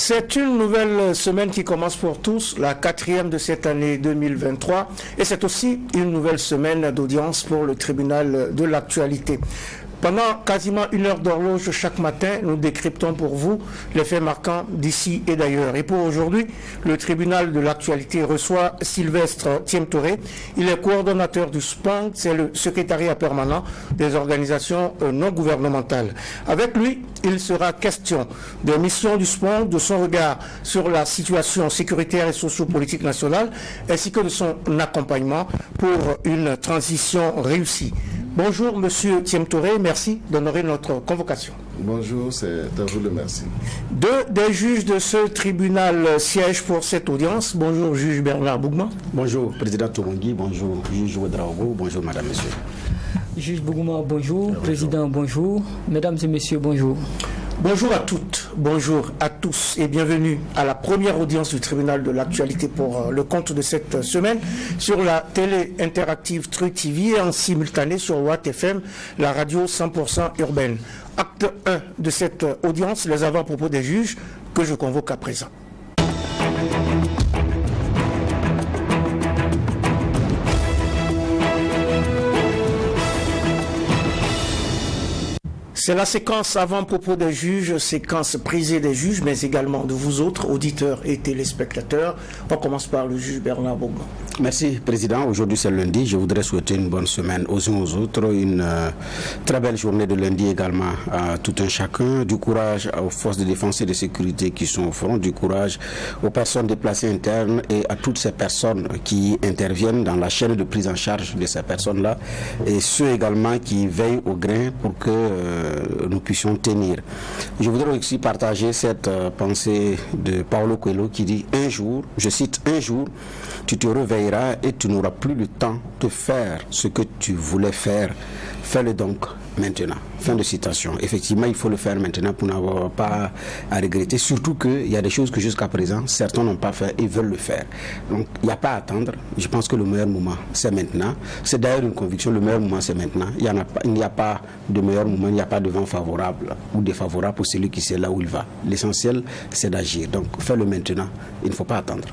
C'est une nouvelle semaine qui commence pour tous, la 4e de cette année 2023, et c'est aussi une nouvelle semaine d'audience pour le tribunal de l'actualité. Pendant quasiment une heure d'horloge chaque matin, nous décryptons pour vous les faits marquants d'ici et d'ailleurs. Et pour aujourd'hui, le tribunal de l'actualité reçoit Sylvestre Thiemtoré. Il est coordonnateur du SPANG, c'est le secrétariat permanent des organisations non gouvernementales. Avec lui, il sera question des missions du SPANG, de son regard sur la situation sécuritaire et sociopolitique nationale, ainsi que de son accompagnement pour une transition réussie. Bonjour Monsieur Thiemtoré, merci d'honorer notre convocation. Bonjour, c'est à vous de merci. Deux des juges de ce tribunal siègent pour cette audience. Bonjour juge Bernard Bougouma. Bonjour président Toumongui, bonjour juge Ouedraogo, bonjour madame, monsieur. Juge Bougouma, bonjour. Président, bonjour. Mesdames et messieurs, bonjour. Bonjour à toutes, bonjour à tous et bienvenue à la première audience du tribunal de l'actualité pour le compte de cette semaine sur la télé interactive Truc TV et en simultané sur Watt FM, la radio 100% urbaine. Acte 1 de cette audience, les avant-propos des juges que je convoque à présent. C'est la séquence avant-propos des juges, séquence prisée des juges, mais également de vous autres, auditeurs et téléspectateurs. On commence par le juge Bernard Bougouma. Merci Président. Aujourd'hui c'est lundi. Je voudrais souhaiter une bonne semaine aux uns aux autres, une très belle journée de lundi également à tout un chacun. Du courage aux forces de défense et de sécurité qui sont au front, du courage aux personnes déplacées internes et à toutes ces personnes qui interviennent dans la chaîne de prise en charge de ces personnes-là et ceux également qui veillent au grain pour que nous puissions tenir. Je voudrais aussi partager cette pensée de Paulo Coelho qui dit un jour, je cite, un jour, tu te réveilleras et tu n'auras plus le temps de faire ce que tu voulais faire. Fais-le donc maintenant. Fin de citation. Effectivement, il faut le faire maintenant pour n'avoir pas à regretter. Surtout qu'il y a des choses que jusqu'à présent, certains n'ont pas fait et veulent le faire. Donc, il n'y a pas à attendre. Je pense que le meilleur moment, c'est maintenant. C'est d'ailleurs une conviction, le meilleur moment, c'est maintenant. Il n'y a pas de meilleur moment, il n'y a pas de vent favorable ou défavorable pour celui qui sait là où il va. L'essentiel, c'est d'agir. Donc, fais-le maintenant. Il ne faut pas attendre.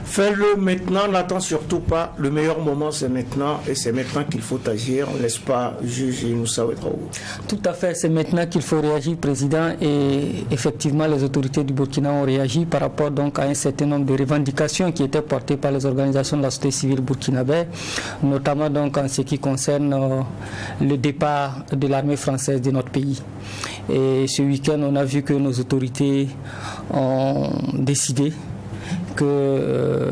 Fais-le maintenant, n'attends surtout pas. Le meilleur moment, c'est maintenant. Et c'est maintenant qu'il faut agir, n'est-ce pas, juge Inoussa Ouedraogo? Tout à fait, c'est maintenant qu'il faut réagir, Président. Et effectivement, les autorités du Burkina ont réagi par rapport donc à un certain nombre de revendications qui étaient portées par les organisations de la société civile burkinabé, notamment donc en ce qui concerne le départ de l'armée française de notre pays. Et ce week-end, on a vu que nos autorités ont décidé que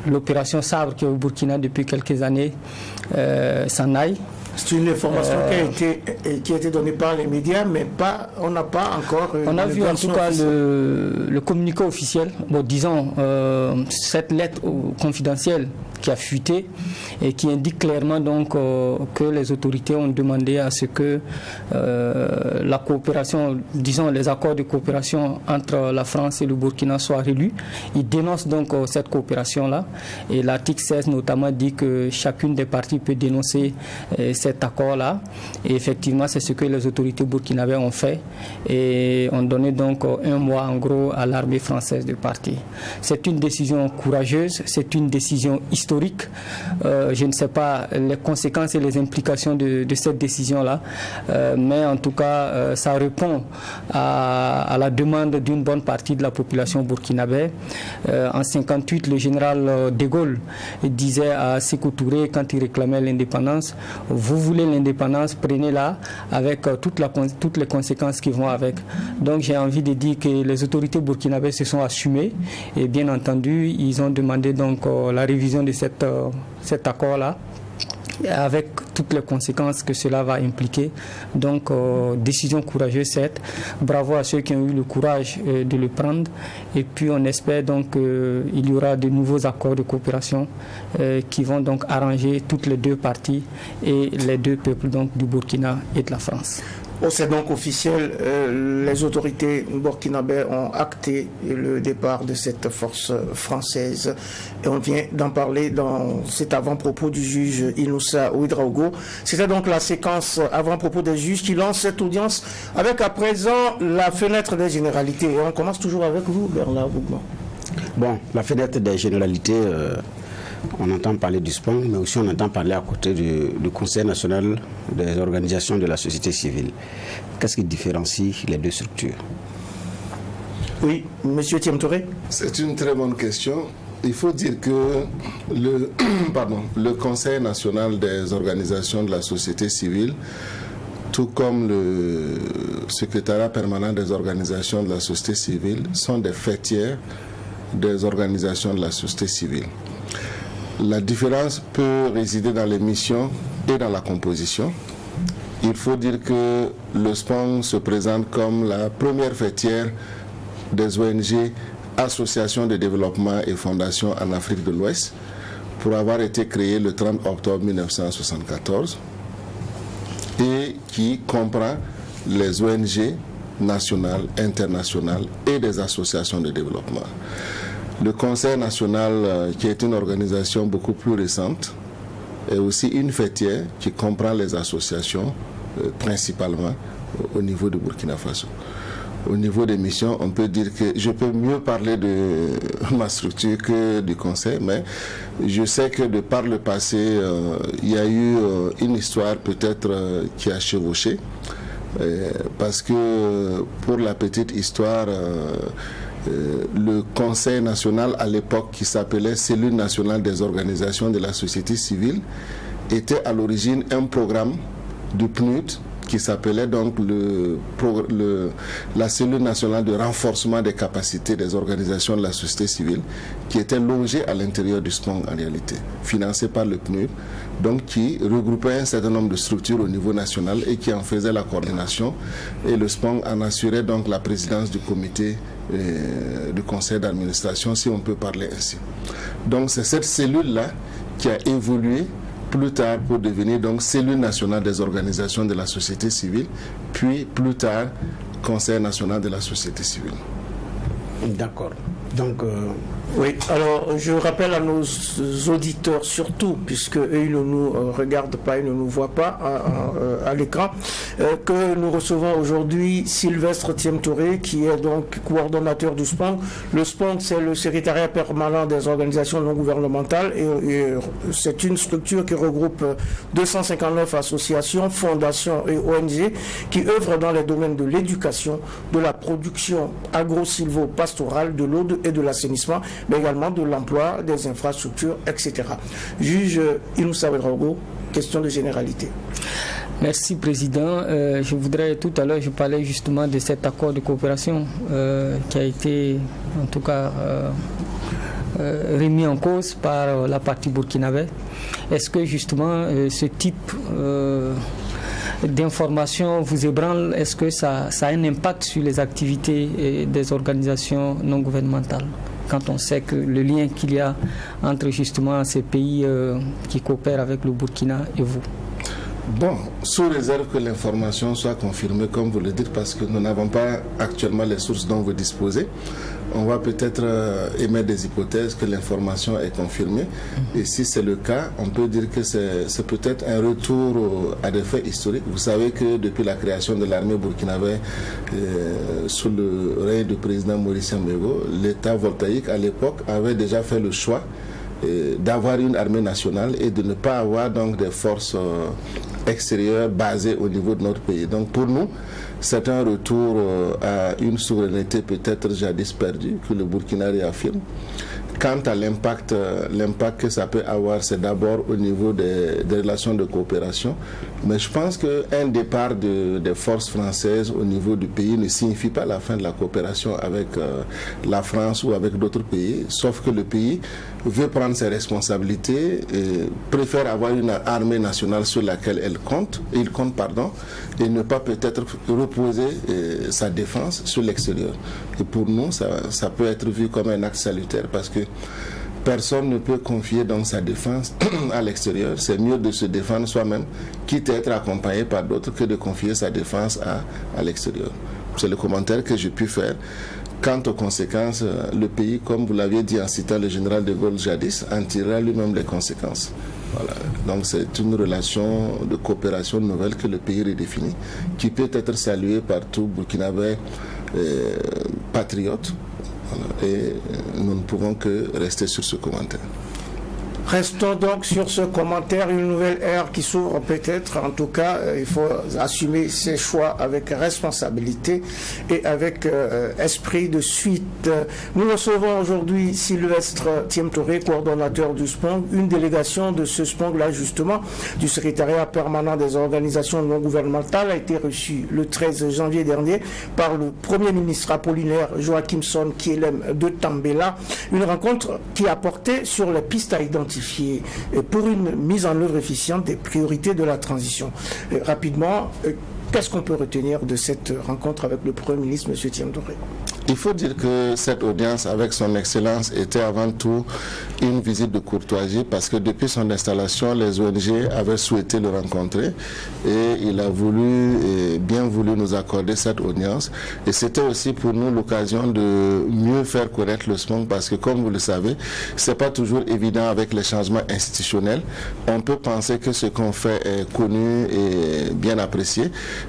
l'opération Sabre qui est au Burkina depuis quelques années s'en aille. C'est une information qui a été donnée par les médias, mais on n'a pas encore... On a vu en tout cas le communiqué officiel, bon, disons cette lettre confidentielle qui a fuité et qui indique clairement donc que les autorités ont demandé à ce que la coopération, disons les accords de coopération entre la France et le Burkina soient relus. Ils dénoncent donc cette coopération-là et l'article 16 notamment dit que chacune des parties peut dénoncer cet accord-là et effectivement c'est ce que les autorités burkinabées ont fait et ont donné donc un mois en gros à l'armée française de partir. C'est une décision courageuse, c'est une décision historique. Je ne sais pas les conséquences et les implications de cette décision-là, mais en tout cas, ça répond à la demande d'une bonne partie de la population burkinabé. En 1958, le général de Gaulle disait à Sékou Touré, quand il réclamait l'indépendance, vous voulez l'indépendance, prenez-la avec toutes les conséquences qui vont avec. Donc j'ai envie de dire que les autorités burkinabées se sont assumées et bien entendu, ils ont demandé donc la révision de cet accord-là avec toutes les conséquences que cela va impliquer. Donc, décision courageuse, certes. Bravo à ceux qui ont eu le courage de le prendre. Et puis, on espère donc qu'il y aura de nouveaux accords de coopération qui vont donc arranger toutes les deux parties et les deux peuples donc, du Burkina et de la France. C'est donc officiel, les autorités burkinabées ont acté le départ de cette force française. Et on vient d'en parler dans cet avant-propos du juge Inoussa Ouedraogo. C'était donc la séquence avant-propos des juges qui lance cette audience avec à présent la fenêtre des généralités. Et on commence toujours avec vous, Bernard Bougman. Bon, la fenêtre des généralités, on entend parler du SPAN, mais aussi on entend parler à côté du Conseil national des organisations de la société civile. Qu'est-ce qui différencie les deux structures? Oui, Monsieur Thiem Touré. C'est une très bonne question. Il faut dire que le Conseil national des organisations de la société civile, tout comme le secrétariat permanent des organisations de la société civile, sont des faîtières des organisations de la société civile. La différence peut résider dans les missions et dans la composition. Il faut dire que le SPAN se présente comme la première faîtière des ONG, associations de développement et fondations en Afrique de l'Ouest, pour avoir été créé le 30 octobre 1974 et qui comprend les ONG nationales, internationales et des associations de développement. Le Conseil national, qui est une organisation beaucoup plus récente, est aussi une faîtière qui comprend les associations, principalement au niveau de Burkina Faso. Au niveau des missions, on peut dire que je peux mieux parler de ma structure que du Conseil, mais je sais que de par le passé, il y a eu une histoire peut-être qui a chevauché, parce que pour la petite histoire, le Conseil national à l'époque, qui s'appelait Cellule nationale des organisations de la société civile, était à l'origine un programme du PNUD qui s'appelait donc la Cellule nationale de renforcement des capacités des organisations de la société civile, qui était logée à l'intérieur du SPAN en réalité, financé par le PNUD, donc qui regroupait un certain nombre de structures au niveau national et qui en faisait la coordination, et le SPAN en assurait donc la présidence du comité du conseil d'administration, si on peut parler ainsi. Donc c'est cette cellule-là qui a évolué plus tard pour devenir donc cellule nationale des organisations de la société civile, puis plus tard Conseil national de la société civile. D'accord. Donc, oui, alors je rappelle à nos auditeurs surtout, puisque eux, ils ne nous regardent pas, ils ne nous voient pas à l'écran, que nous recevons aujourd'hui Sylvestre Thiem Touré, qui est donc coordonnateur du SPAN. Le SPAN, c'est le secrétariat permanent des organisations non gouvernementales, et c'est une structure qui regroupe 259 associations, fondations et ONG qui œuvrent dans les domaines de l'éducation, de la production agro-silvo-pastorale, de l'eau et de l'assainissement, mais également de l'emploi, des infrastructures, etc. Juge Inoussa Ouedraogo, question de généralité. Merci Président. Je voudrais, tout à l'heure, je parlais justement de cet accord de coopération qui a été, en tout cas, remis en cause par la partie burkinabé. Est-ce que justement ce type d'information vous ébranle? Est-ce que ça a un impact sur les activités des organisations non gouvernementales, quand on sait que le lien qu'il y a entre justement ces pays qui coopèrent avec le Burkina et vous? Bon, sous réserve que l'information soit confirmée, comme vous le dites, parce que nous n'avons pas actuellement les sources dont vous disposez, on va peut-être émettre des hypothèses que l'information est confirmée. Et si c'est le cas, on peut dire que c'est peut-être un retour à des faits historiques. Vous savez que depuis la création de l'armée burkinabé sous le règne du président Maurice Mbego, l'État voltaïque à l'époque avait déjà fait le choix d'avoir une armée nationale et de ne pas avoir donc des forces extérieures basées au niveau de notre pays. Donc pour nous, c'est un retour à une souveraineté peut-être jadis perdue que le Burkina réaffirme. Quant à l'impact que ça peut avoir, c'est d'abord au niveau des relations de coopération. Mais je pense qu'un départ des forces françaises au niveau du pays ne signifie pas la fin de la coopération avec la France ou avec d'autres pays, sauf que le pays veut prendre ses responsabilités, préfère avoir une armée nationale sur laquelle il compte, et ne pas peut-être reposer sa défense sur l'extérieur. Et pour nous, ça peut être vu comme un acte salutaire, parce que personne ne peut confier donc sa défense à l'extérieur. C'est mieux de se défendre soi-même, quitte à être accompagné par d'autres, que de confier sa défense à l'extérieur. C'est le commentaire que j'ai pu faire. Quant aux conséquences, le pays, comme vous l'aviez dit en citant le général de Gaulle jadis, en tirera lui-même les conséquences. Voilà. Donc c'est une relation de coopération nouvelle que le pays redéfinit, qui peut être saluée par tout Burkinabé patriote. Voilà. Et nous ne pouvons que rester sur ce commentaire. Restons donc sur ce commentaire, une nouvelle ère qui s'ouvre peut-être. En tout cas, il faut assumer ses choix avec responsabilité et avec esprit de suite. Nous recevons aujourd'hui Sylvestre Thiemtouré, coordonnateur du SPONG, une délégation de ce SPONG-là justement, du secrétariat permanent des organisations non gouvernementales, a été reçue le 13 janvier dernier par le Premier ministre Apollinaire Joachimson Kielem de Tambela. Une rencontre qui a porté sur les pistes à identifier pour une mise en œuvre efficiente des priorités de la transition. Rapidement, qu'est-ce qu'on peut retenir de cette rencontre avec le Premier ministre, M. Thiemtouré? Il faut dire que cette audience avec son Excellence était avant tout une visite de courtoisie parce que depuis son installation, les ONG avaient souhaité le rencontrer et il a voulu et bien voulu nous accorder cette audience. Et c'était aussi pour nous l'occasion de mieux faire connaître le SPONG parce que comme vous le savez, c'est pas toujours évident avec les changements institutionnels. On peut penser que ce qu'on fait est connu et bien apprécié.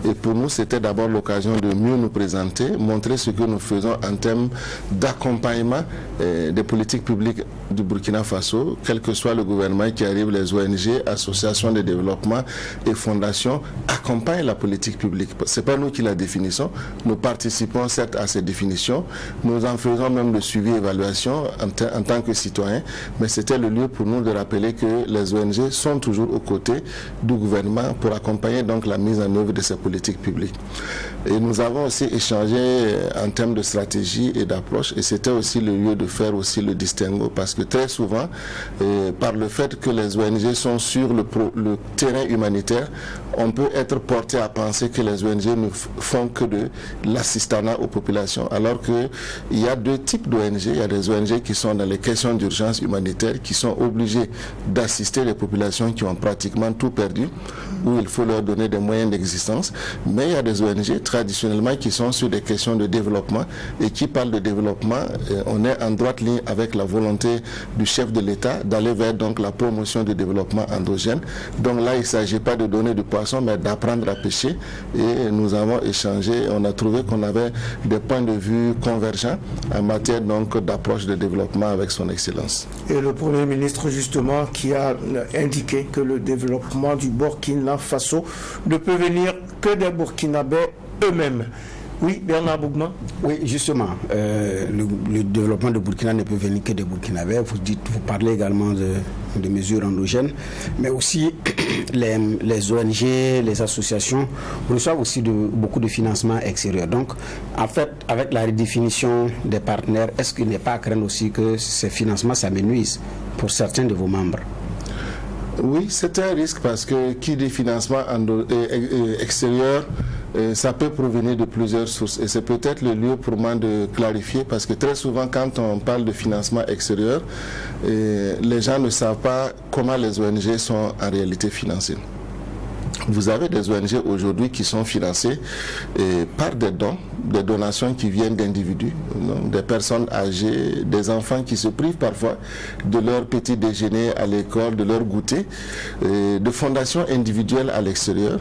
Et pour nous, c'était d'abord l'occasion de mieux nous présenter, montrer ce que nous faisons en termes d'accompagnement des politiques publiques du Burkina Faso, quel que soit le gouvernement qui arrive, les ONG, associations de développement et fondations accompagnent la politique publique. Ce n'est pas nous qui la définissons, nous participons certes à ces définitions, nous en faisons même le suivi et évaluation en tant que citoyens, mais c'était le lieu pour nous de rappeler que les ONG sont toujours aux côtés du gouvernement pour accompagner donc la mise en œuvre de ces politiques publiques. Et nous avons aussi échangé en termes de stratégie et d'approche et c'était aussi le lieu de faire aussi le distinguo parce que très souvent, par le fait que les ONG sont sur le terrain humanitaire, on peut être porté à penser que les ONG ne font que de l'assistanat aux populations, alors qu'il y a deux types d'ONG. Il y a des ONG qui sont dans les questions d'urgence humanitaire, qui sont obligées d'assister les populations qui ont pratiquement tout perdu, où il faut leur donner des moyens d'existence. Mais il y a des ONG traditionnellement qui sont sur des questions de développement et qui parlent de développement. On est en droite ligne avec la volonté du chef de l'État d'aller vers donc la promotion du développement endogène. Donc là, il ne s'agit pas de donner du poisson, mais d'apprendre à pêcher. Et nous avons échangé, on a trouvé qu'on avait des points de vue convergents en matière donc d'approche de développement avec son Excellence. Et le Premier ministre justement qui a indiqué que le développement du Burkina Faso ne peut venir que des Burkinabés eux-mêmes. Oui, Bernard Bougman. Oui, justement, le développement de Burkina ne peut venir que des Burkinabés. Vous parlez également de mesures endogènes, mais aussi les ONG, les associations reçoivent aussi beaucoup de financements extérieurs. Donc, en fait, avec la redéfinition des partenaires, est-ce qu'il n'est pas à craindre aussi que ces financements s'amenuisent pour certains de vos membres? Oui, c'est un risque parce que qui dit financement extérieur, ça peut provenir de plusieurs sources et c'est peut-être le lieu pour moi de clarifier parce que très souvent quand on parle de financement extérieur, les gens ne savent pas comment les ONG sont en réalité financées. Vous avez des ONG aujourd'hui qui sont financées par des dons, des donations qui viennent d'individus, des personnes âgées, des enfants qui se privent parfois de leur petit déjeuner à l'école, de leur goûter, de fondations individuelles à l'extérieur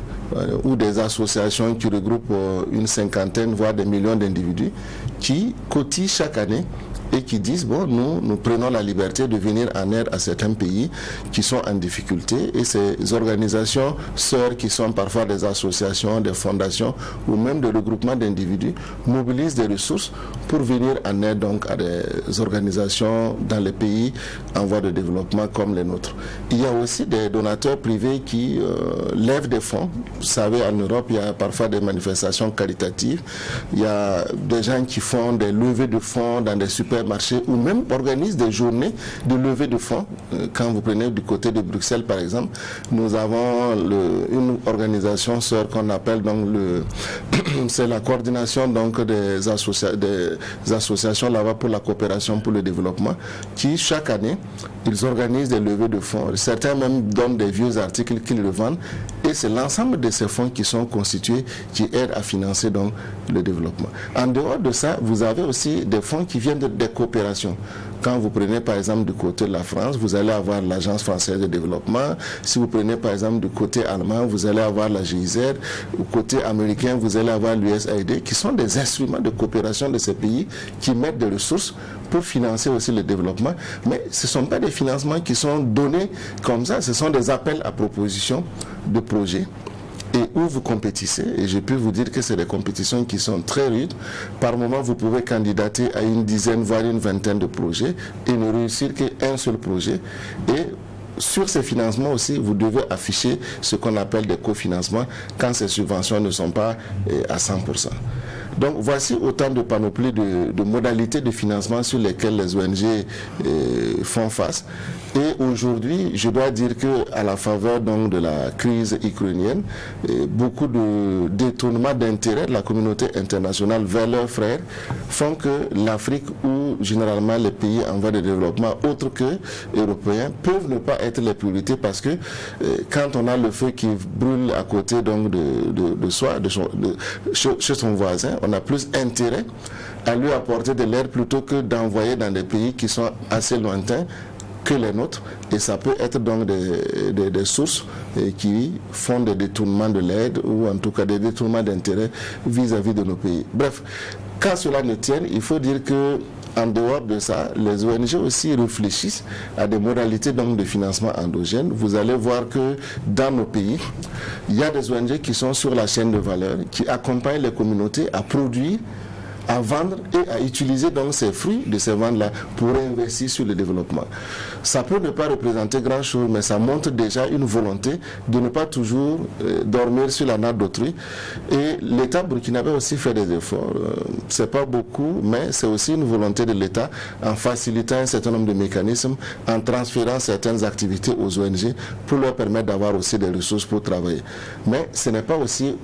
ou des associations qui regroupent une cinquantaine, voire des millions d'individus qui cotisent chaque année et qui disent, bon, nous prenons la liberté de venir en aide à certains pays qui sont en difficulté et ces organisations sœurs qui sont parfois des associations, des fondations ou même des regroupements d'individus mobilisent des ressources pour venir en aide donc à des organisations dans les pays en voie de développement comme les nôtres. Il y a aussi des donateurs privés qui lèvent des fonds. Vous savez, en Europe, il y a parfois des manifestations caritatives. Il y a des gens qui font des levées de fonds dans des super supermarchés ou même organisent des journées de levée de fonds. Quand vous prenez du côté de Bruxelles, par exemple, nous avons une organisation sœur qu'on appelle donc c'est la coordination donc des associations là-bas pour la coopération pour le développement, qui chaque année ils organisent des levées de fonds. Certains même donnent des vieux articles qu'ils revendent, et c'est l'ensemble de ces fonds qui sont constitués qui aident à financer donc le développement. En dehors de ça, vous avez aussi des fonds qui viennent des coopérations. Quand vous prenez par exemple du côté de la France, vous allez avoir l'Agence française de développement. Si vous prenez par exemple du côté allemand, vous allez avoir la GIZ. Du côté américain, vous allez avoir l'USAID, qui sont des instruments de coopération de ces pays qui mettent des ressources pour financer aussi le développement. Mais ce ne sont pas des financements qui sont donnés comme ça, ce sont des appels à propositions de projets, et où vous compétissez. Et je peux vous dire que c'est des compétitions qui sont très rudes. Par moment, vous pouvez candidater à une dizaine, voire une vingtaine de projets et ne réussir qu'un seul projet. Et sur ces financements aussi, vous devez afficher ce qu'on appelle des cofinancements quand ces subventions ne sont pas à 100%. Donc voici autant de panoplies de modalités de financement sur lesquelles les ONG font face. Et aujourd'hui, je dois dire qu'à la faveur donc de la crise ukrainienne, beaucoup de détournements d'intérêt de la communauté internationale vers leurs frères font que l'Afrique, ou généralement les pays en voie de développement autres que européens, peuvent ne pas être les priorités, parce que quand on a le feu qui brûle à côté donc de soi, chez son voisin, on a plus intérêt à lui apporter de l'aide plutôt que d'envoyer dans des pays qui sont assez lointains que les nôtres, et ça peut être donc des sources qui font des détournements de l'aide, ou en tout cas des détournements d'intérêt vis-à-vis de nos pays. Bref, quand cela ne tienne, il faut dire que en dehors de ça, les ONG aussi réfléchissent à des modalités donc de financement endogène. Vous allez voir que dans nos pays, il y a des ONG qui sont sur la chaîne de valeur, qui accompagnent les communautés à produire, à vendre et à utiliser donc ces fruits de ces ventes-là pour investir sur le développement. Ça peut ne pas représenter grand-chose, mais ça montre déjà une volonté de ne pas toujours dormir sur la natte d'autrui. Et l'État burkinabé aussi fait des efforts. C'est pas beaucoup, mais c'est aussi une volonté de l'État en facilitant un certain nombre de mécanismes, en transférant certaines activités aux ONG pour leur permettre d'avoir aussi des ressources pour travailler. Mais ce n'est pas aussi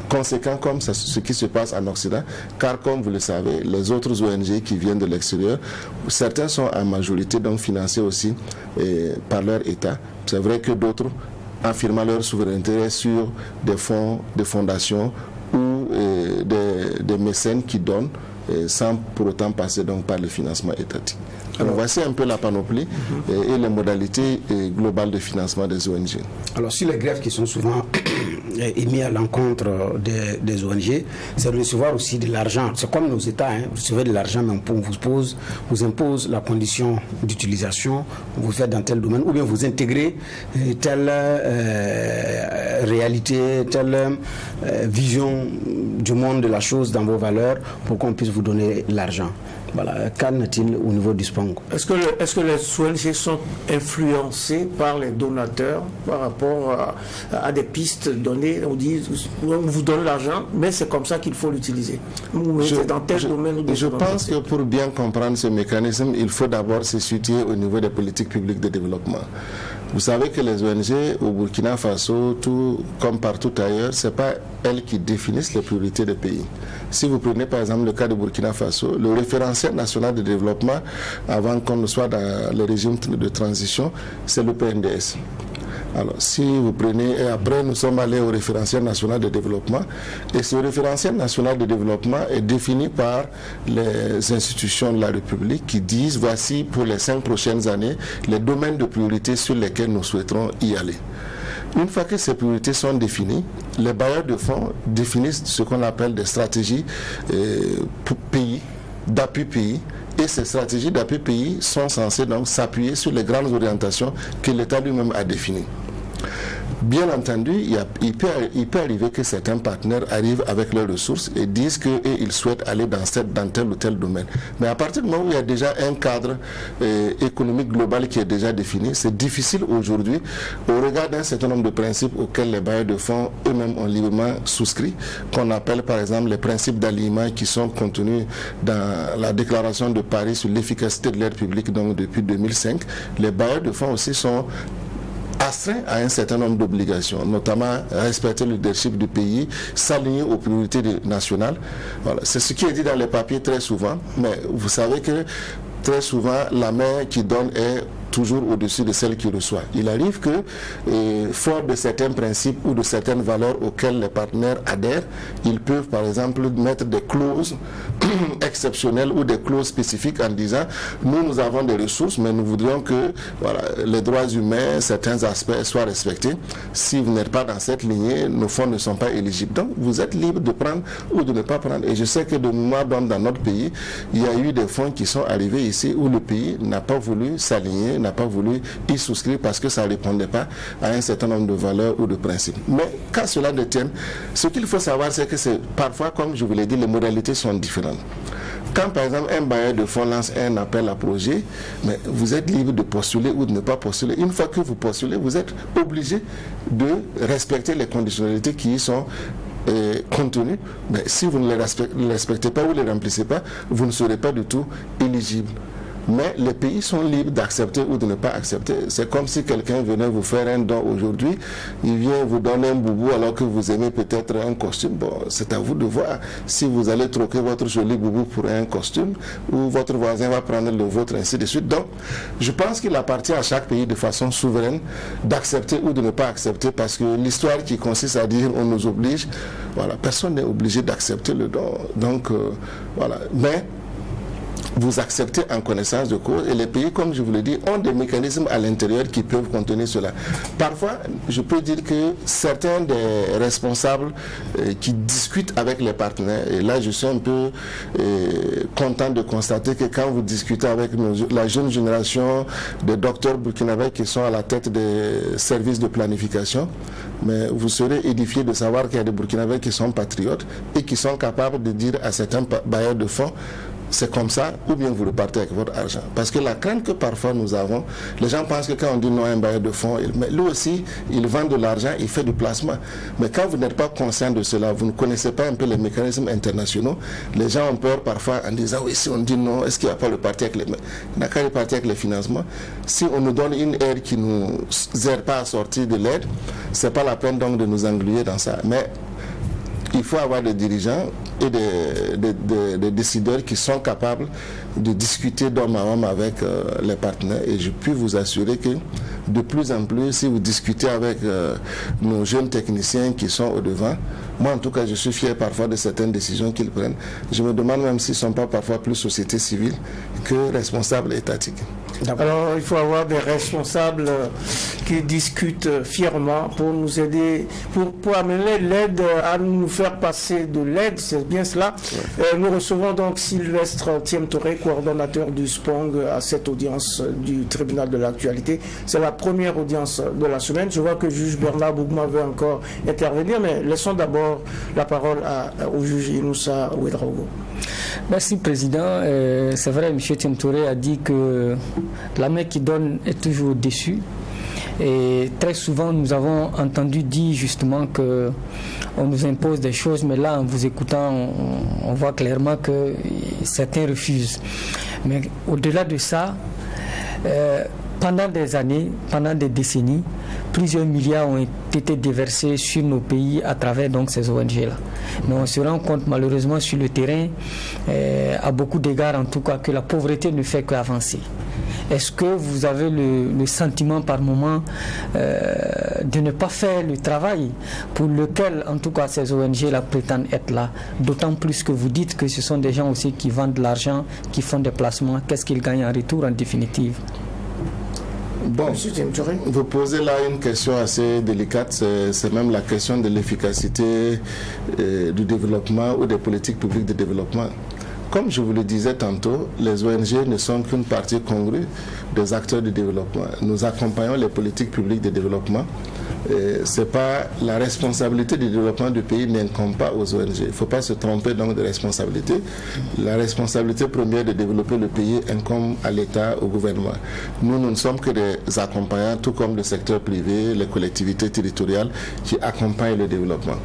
conséquent comme ce qui se passe en Occident, car comme vous le savez, les autres ONG qui viennent de l'extérieur, certains sont en majorité donc financés aussi par leur État. C'est vrai que d'autres affirment leur souveraineté sur des fonds, des fondations ou des mécènes qui donnent sans pour autant passer donc par le financement étatique. Alors voici un peu la panoplie et les modalités globales de financement des ONG. Alors sur les grèves qui sont souvent émis à l'encontre des ONG, c'est de recevoir aussi de l'argent. C'est comme nos États, vous recevez de l'argent, mais on vous impose la condition d'utilisation, vous faites dans tel domaine, ou bien vous intégrez telle réalité, telle vision du monde de la chose dans vos valeurs pour qu'on puisse vous donner l'argent. Voilà. Qu'en est-il au niveau du SPONG? Est-ce que les ONG sont influencées par les donateurs par rapport à des pistes données? On dit, on vous donne l'argent, mais c'est comme ça qu'il faut l'utiliser. C'est dans tel domaine. Je pense que pour bien comprendre ce mécanisme, il faut d'abord se situer au niveau des politiques publiques de développement. Vous savez que les ONG au Burkina Faso, tout comme partout ailleurs, ce n'est pas elles qui définissent les priorités des pays. Si vous prenez par exemple le cas de Burkina Faso, le référentiel national de développement, avant qu'on ne soit dans le régime de transition, c'est le PNDS. Alors, si vous prenez, et après nous sommes allés au référentiel national de développement, et ce référentiel national de développement est défini par les institutions de la République qui disent, voici pour les 5 prochaines années, les domaines de priorité sur lesquels nous souhaiterons y aller. Une fois que ces priorités sont définies, les bailleurs de fonds définissent ce qu'on appelle des stratégies pays, d'appui pays. Et ces stratégies d'appui pays sont censées donc s'appuyer sur les grandes orientations que l'État lui-même a définies. Bien entendu, il peut arriver que certains partenaires arrivent avec leurs ressources et disent qu'ils souhaitent aller dans tel ou tel domaine. Mais à partir du moment où il y a déjà un cadre économique global qui est déjà défini, c'est difficile aujourd'hui, au regard d'un certain nombre de principes auxquels les bailleurs de fonds eux-mêmes ont librement souscrit, qu'on appelle par exemple les principes d'alignement qui sont contenus dans la déclaration de Paris sur l'efficacité de l'aide publique, donc depuis 2005. Les bailleurs de fonds aussi sont astreints à un certain nombre d'obligations, notamment respecter le leadership du pays, s'aligner aux priorités nationales. Voilà. C'est ce qui est dit dans les papiers très souvent, mais vous savez que très souvent la main qui donne est toujours au-dessus de celle qui reçoit. Il arrive que, fort de certains principes ou de certaines valeurs auxquelles les partenaires adhèrent, ils peuvent par exemple mettre des clauses exceptionnelles ou des clauses spécifiques en disant nous avons des ressources, mais nous voudrions que les droits humains, certains aspects soient respectés. Si vous n'êtes pas dans cette lignée, nos fonds ne sont pas éligibles. Donc vous êtes libre de prendre ou de ne pas prendre. Et je sais que de mémoire dans notre pays, il y a eu des fonds qui sont arrivés ici où le pays n'a pas voulu s'aligner, n'a pas voulu y souscrire parce que ça ne répondait pas à un certain nombre de valeurs ou de principes. Mais quand cela ne tienne, ce qu'il faut savoir, c'est que parfois, comme je vous l'ai dit, les modalités sont différentes. Quand par exemple un bailleur de fonds lance un appel à projet, mais vous êtes libre de postuler ou de ne pas postuler. Une fois que vous postulez, vous êtes obligé de respecter les conditionnalités qui y sont contenues. Mais si vous ne les respectez pas ou ne les remplissez pas, vous ne serez pas du tout éligible. Mais les pays sont libres d'accepter ou de ne pas accepter. C'est comme si quelqu'un venait vous faire un don aujourd'hui, il vient vous donner un boubou alors que vous aimez peut-être un costume. Bon, c'est à vous de voir si vous allez troquer votre joli boubou pour un costume ou votre voisin va prendre le vôtre, ainsi de suite. Donc, je pense qu'il appartient à chaque pays de façon souveraine d'accepter ou de ne pas accepter, parce que l'histoire qui consiste à dire on nous oblige, voilà, personne n'est obligé d'accepter le don. Donc, voilà. Mais vous acceptez en connaissance de cause, et les pays, comme je vous l'ai dit, ont des mécanismes à l'intérieur qui peuvent contenir cela. Parfois, je peux dire que certains des responsables qui discutent avec les partenaires, et là je suis un peu content de constater que quand vous discutez avec la jeune génération de docteurs burkinabés qui sont à la tête des services de planification, mais vous serez édifiés de savoir qu'il y a des Burkinabés qui sont patriotes et qui sont capables de dire à certains bailleurs de fonds, c'est comme ça, ou bien vous repartez avec votre argent. Parce que la crainte que parfois nous avons, les gens pensent que quand on dit non à un bailleur de fonds, mais lui aussi, il vend de l'argent, il fait du placement. Mais quand vous n'êtes pas conscient de cela, vous ne connaissez pas un peu les mécanismes internationaux, les gens ont peur parfois en disant, oui, si on dit non, est-ce qu'il n'y a pas le parti avec les... Il n'y a qu'à le parti avec les financements. Si on nous donne une aide qui ne nous aide pas à sortir de l'aide, ce n'est pas la peine donc de nous engluer dans ça. Mais il faut avoir des dirigeants et des décideurs qui sont capables de discuter d'homme à homme avec les partenaires. Et je peux vous assurer que de plus en plus, si vous discutez avec nos jeunes techniciens qui sont au devant, moi en tout cas je suis fier parfois de certaines décisions qu'ils prennent. Je me demande même s'ils ne sont pas parfois plus société civile que responsables étatiques. Alors il faut avoir des responsables qui discutent fièrement pour nous aider, pour amener l'aide, à nous faire passer de l'aide, c'est bien cela. Ouais. Nous recevons donc Sylvestre Thiemtoré, coordonnateur du SPONG, à cette audience du tribunal de l'actualité. C'est la première audience de la semaine. Je vois que le juge Bernard Bougma veut encore intervenir, mais laissons d'abord la parole au juge Inoussa Ouedraogo. Merci Président. C'est vrai, M. Thiemtoré a dit que la main qui donne est toujours au-dessus. Et très souvent, nous avons entendu dire justement qu'on nous impose des choses, mais là, en vous écoutant, on voit clairement que certains refusent. Mais au-delà de ça, pendant des années, pendant des décennies, plusieurs milliards ont été déversés sur nos pays à travers donc ces ONG-là. Mais on se rend compte malheureusement sur le terrain, à beaucoup d'égards en tout cas, que la pauvreté ne fait qu'avancer. Est-ce que vous avez le sentiment par moment de ne pas faire le travail pour lequel en tout cas ces ONG-là prétendent être là? D'autant plus que vous dites que ce sont des gens aussi qui vendent de l'argent, qui font des placements. Qu'est-ce qu'ils gagnent en retour en définitive? Bon, vous posez là une question assez délicate, c'est même la question de l'efficacité du développement ou des politiques publiques de développement. Comme je vous le disais tantôt, les ONG ne sont qu'une partie congrue des acteurs du développement. Nous accompagnons les politiques publiques de développement c'est pas la responsabilité du développement du pays n'incombe pas aux ONG. Il ne faut pas se tromper donc de responsabilité. La responsabilité première de développer le pays incombe à l'État, au gouvernement. Nous ne sommes que des accompagnants, tout comme le secteur privé, les collectivités territoriales qui accompagnent le développement.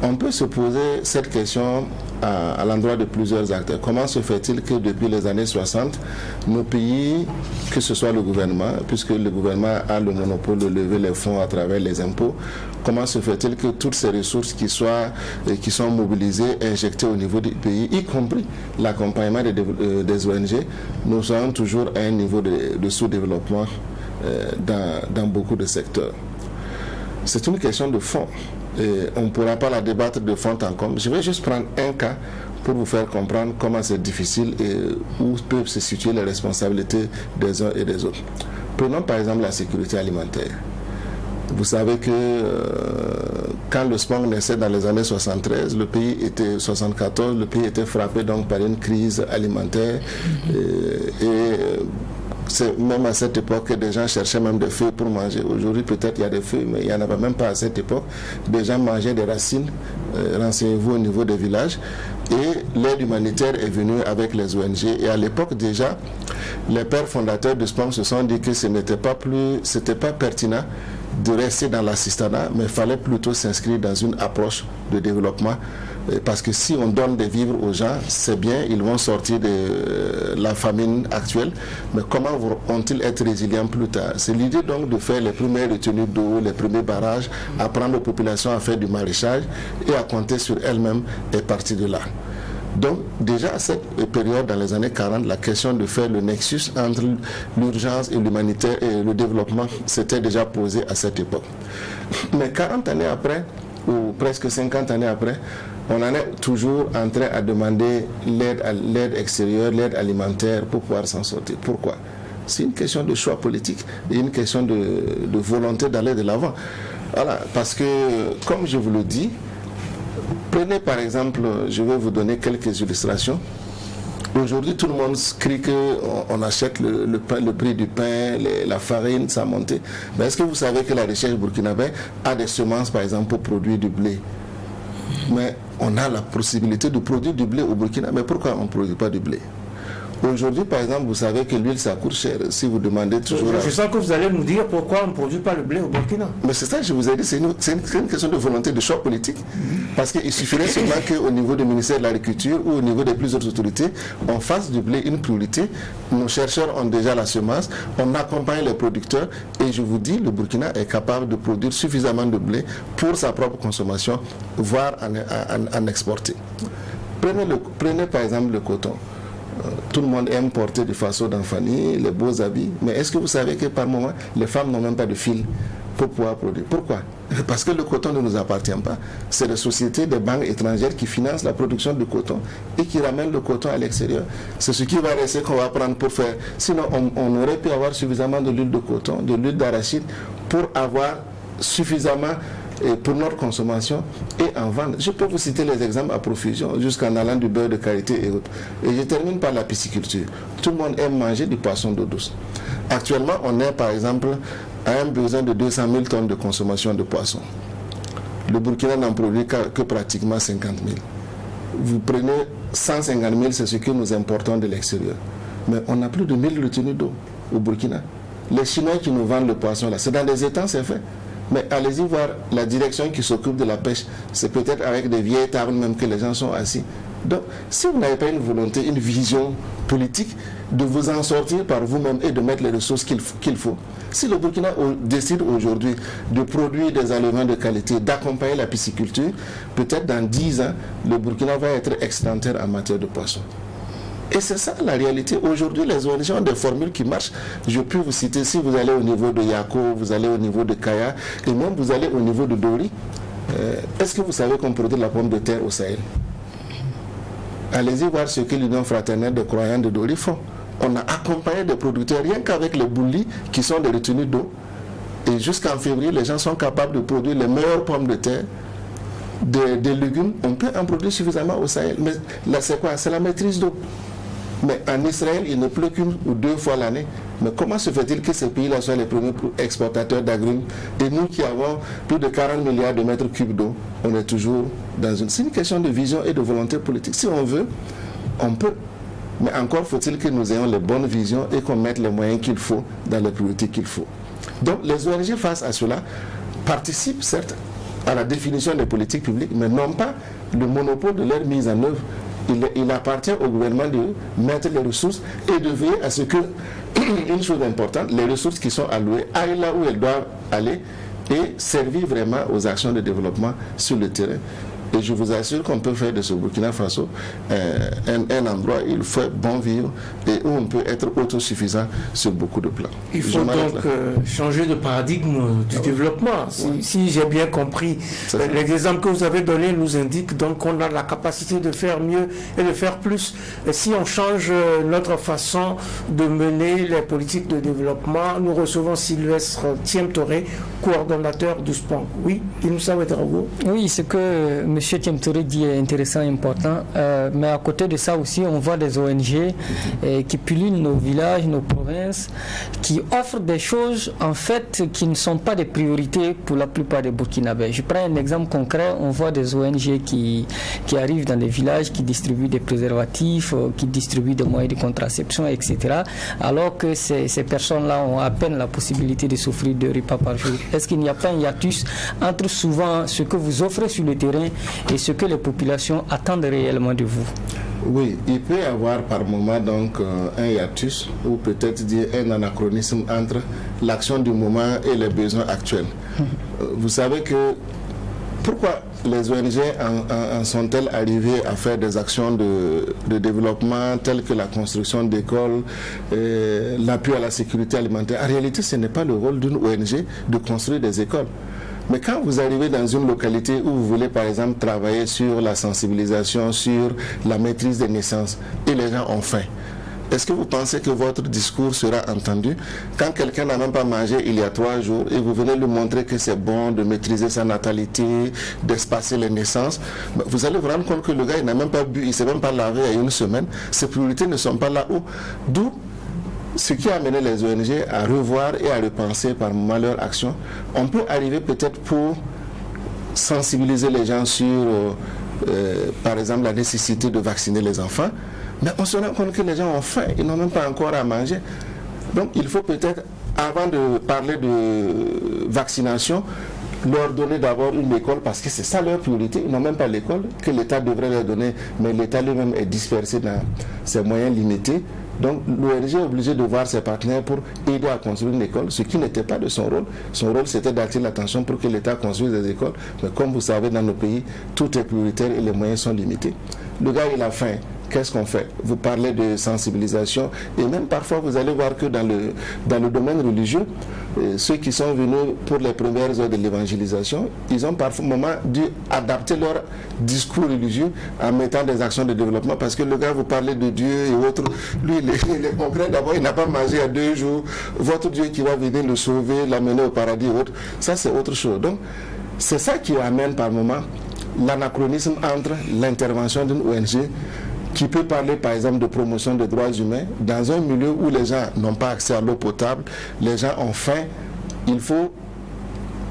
On peut se poser cette question à l'endroit de plusieurs acteurs. Comment se fait-il que depuis les années 60, nos pays, que ce soit le gouvernement, puisque le gouvernement a le monopole de lever les fonds à travers les impôts, comment se fait-il que toutes ces ressources qui sont mobilisées, injectées au niveau du pays, y compris l'accompagnement des ONG, nous sommes toujours à un niveau de sous-développement dans beaucoup de secteurs? C'est une question de fond. Et on ne pourra pas la débattre de fond en comble. Je vais juste prendre un cas pour vous faire comprendre comment c'est difficile et où peuvent se situer les responsabilités des uns et des autres. Prenons par exemple la sécurité alimentaire. Vous savez que quand le SPONG naissait dans les années 73, le pays était 74, le pays était frappé donc par une crise alimentaire c'est même à cette époque que des gens cherchaient même des feuilles pour manger. Aujourd'hui, peut-être il y a des feuilles, mais il n'y en avait même pas à cette époque. Des gens mangeaient des racines, renseignez-vous au niveau des villages. Et l'aide humanitaire est venue avec les ONG. Et à l'époque, déjà, les pères fondateurs de SPONG se sont dit que ce n'était pas pertinent de rester dans l'assistanat, mais il fallait plutôt s'inscrire dans une approche de développement. Parce que si on donne des vivres aux gens, c'est bien, ils vont sortir de la famine actuelle, mais comment vont-ils être résilients plus tard? C'est l'idée donc de faire les premières retenues d'eau, les premiers barrages, apprendre aux populations à faire du maraîchage et à compter sur elles-mêmes est partie de là. Donc déjà à cette période, dans les années 40, la question de faire le nexus entre l'urgence et l'humanitaire et le développement s'était déjà posée à cette époque. Mais 40 années après, ou presque 50 années après, on en est toujours en train à demander l'aide extérieure, l'aide alimentaire pour pouvoir s'en sortir. Pourquoi? C'est une question de choix politique et une question de volonté d'aller de l'avant. Voilà, parce que, comme je vous le dis, prenez par exemple, je vais vous donner quelques illustrations. Aujourd'hui, tout le monde crie qu'on achète le prix du pain, la farine, ça a monté. Mais est-ce que vous savez que la recherche burkinabé a des semences, par exemple, pour produire du blé? Mais on a la possibilité de produire du blé au Burkina. Mais pourquoi on ne produit pas du blé? Aujourd'hui, par exemple, vous savez que l'huile, ça coûte cher. Si vous demandez toujours... Je sens que vous allez nous dire pourquoi on ne produit pas le blé au Burkina. Mais c'est ça que je vous ai dit, c'est une question de volonté, de choix politique. Parce qu'il suffirait seulement qu'au niveau du ministère de l'Agriculture ou au niveau des plusieurs autorités, on fasse du blé une priorité. Nos chercheurs ont déjà la semence, on accompagne les producteurs et je vous dis, le Burkina est capable de produire suffisamment de blé pour sa propre consommation, voire en exporter. Prenez par exemple le coton. Tout le monde aime porter du faso d'Anfani, les beaux habits, mais est-ce que vous savez que par moment, les femmes n'ont même pas de fil pour pouvoir produire? Pourquoi? Parce que le coton ne nous appartient pas. C'est les sociétés, des banques étrangères qui financent la production du coton et qui ramènent le coton à l'extérieur. C'est ce qui va rester qu'on va prendre pour faire. Sinon, on aurait pu avoir suffisamment de l'huile de coton, de l'huile d'arachide pour avoir suffisamment pour notre consommation et en vente. Je peux vous citer les exemples à profusion, jusqu'en allant du beurre de qualité et autres. Et je termine par la pisciculture. Tout le monde aime manger du poisson d'eau douce. Actuellement, on est par exemple à un besoin de 200 000 tonnes de consommation de poisson. Le Burkina n'en produit que pratiquement 50 000. Vous prenez 150 000, c'est ce que nous importons de l'extérieur. Mais on a plus de 1000 retenues d'eau au Burkina. Les Chinois qui nous vendent le poisson là, c'est dans des étangs, c'est fait. Mais allez-y voir la direction qui s'occupe de la pêche. C'est peut-être avec des vieilles tables même que les gens sont assis. Donc, si vous n'avez pas une volonté, une vision politique, de vous en sortir par vous-même et de mettre les ressources qu'il faut. Si le Burkina décide aujourd'hui de produire des aliments de qualité, d'accompagner la pisciculture, peut-être dans 10 ans, le Burkina va être excédentaire en matière de poissons. Et c'est ça la réalité. Aujourd'hui, les ONG ont des formules qui marchent. Je peux vous citer, si vous allez au niveau de Yako, vous allez au niveau de Kaya, et même vous allez au niveau de Dori. Est-ce que vous savez qu'on produit de la pomme de terre au Sahel? Allez-y voir ce que l'Union fraternelle des croyants de Dori font. On a accompagné des producteurs rien qu'avec les boulis qui sont des retenues d'eau. Et jusqu'en février, les gens sont capables de produire les meilleures pommes de terre, des légumes. On peut en produire suffisamment au Sahel. Mais là, c'est quoi? C'est la maîtrise d'eau. Mais en Israël, il ne pleut qu'une ou deux fois l'année. Mais comment se fait-il que ces pays-là soient les premiers exportateurs d'agrumes et nous qui avons plus de 40 milliards de mètres cubes d'eau, on est toujours dans une... C'est une question de vision et de volonté politique. Si on veut, on peut. Mais encore faut-il que nous ayons les bonnes visions et qu'on mette les moyens qu'il faut dans les priorités qu'il faut. Donc les ONG face à cela participent certes à la définition des politiques publiques, mais n'ont pas le monopole de leur mise en œuvre. Il appartient au gouvernement de mettre les ressources et de veiller à ce que, une chose importante, les ressources qui sont allouées aillent là où elles doivent aller et servir vraiment aux actions de développement sur le terrain. Et je vous assure qu'on peut faire de ce Burkina Faso un endroit où il fait bon vivre et où on peut être autosuffisant sur beaucoup de plans. Il faut donc changer de paradigme du développement. Si j'ai bien compris, les exemples que vous avez donnés nous indiquent donc qu'on a la capacité de faire mieux et de faire plus. Et si on change notre façon de mener les politiques de développement, nous recevons Sylvestre Thiemtoré, coordonnateur du SPONG. Oui, Inoussa Ouedraogo. Oui, ce que M. Thiemtoré dit est intéressant et important, mais à côté de ça aussi, on voit des ONG qui pilulent nos villages, nos provinces, qui offrent des choses en fait qui ne sont pas des priorités pour la plupart des Burkinabés. Je prends un exemple concret, on voit des ONG qui arrivent dans des villages, qui distribuent des préservatifs, qui distribuent des moyens de contraception, etc. Alors que ces personnes-là ont à peine la possibilité de s'offrir 2 repas par jour. Est-ce qu'il n'y a pas un hiatus entre souvent ce que vous offrez sur le terrain et ce que les populations attendent réellement de vous? Oui, il peut y avoir par moment donc un hiatus ou peut-être dire un anachronisme entre l'action du moment et les besoins actuels. Vous savez que pourquoi les ONG en sont-elles arrivées à faire des actions de développement telles que la construction d'écoles, l'appui à la sécurité alimentaire? En réalité, ce n'est pas le rôle d'une ONG de construire des écoles. Mais quand vous arrivez dans une localité où vous voulez par exemple travailler sur la sensibilisation, sur la maîtrise des naissances, et les gens ont faim, est-ce que vous pensez que votre discours sera entendu quand quelqu'un n'a même pas mangé il y a 3 jours et vous venez lui montrer que c'est bon de maîtriser sa natalité, d'espacer les naissances? Vous allez vous rendre compte que le gars il n'a même pas bu, il ne s'est même pas lavé il y a 1 semaine. Ses priorités ne sont pas là-haut. D'où ce qui a amené les ONG à revoir et à repenser par moment leur action. On peut arriver peut-être pour sensibiliser les gens sur, par exemple, la nécessité de vacciner les enfants, mais on se rend compte que les gens ont faim, ils n'ont même pas encore à manger. Donc il faut peut-être, avant de parler de vaccination, leur donner d'abord une école parce que c'est ça leur priorité. Ils n'ont même pas l'école que l'État devrait leur donner, mais l'État lui-même est dispersé dans ses moyens limités. Donc l'ONG est obligée de voir ses partenaires pour aider à construire une école, ce qui n'était pas de son rôle. Son rôle c'était d'attirer l'attention pour que l'État construise des écoles. Mais comme vous savez, dans nos pays, tout est prioritaire et les moyens sont limités. Le gars il a faim. Qu'est-ce qu'on fait? Vous parlez de sensibilisation et même parfois vous allez voir que dans le domaine religieux, ceux qui sont venus pour les premières heures de l'évangélisation, ils ont parfois dû adapter leur discours religieux en mettant des actions de développement parce que le gars vous parlez de Dieu et autres, lui il est concret, d'abord il n'a pas mangé il y a 2 jours, votre Dieu qui va venir le sauver, l'amener au paradis et autres, ça c'est autre chose. Donc c'est ça qui amène par moment l'anachronisme entre l'intervention d'une ONG qui peut parler par exemple de promotion des droits humains dans un milieu où les gens n'ont pas accès à l'eau potable, les gens ont faim,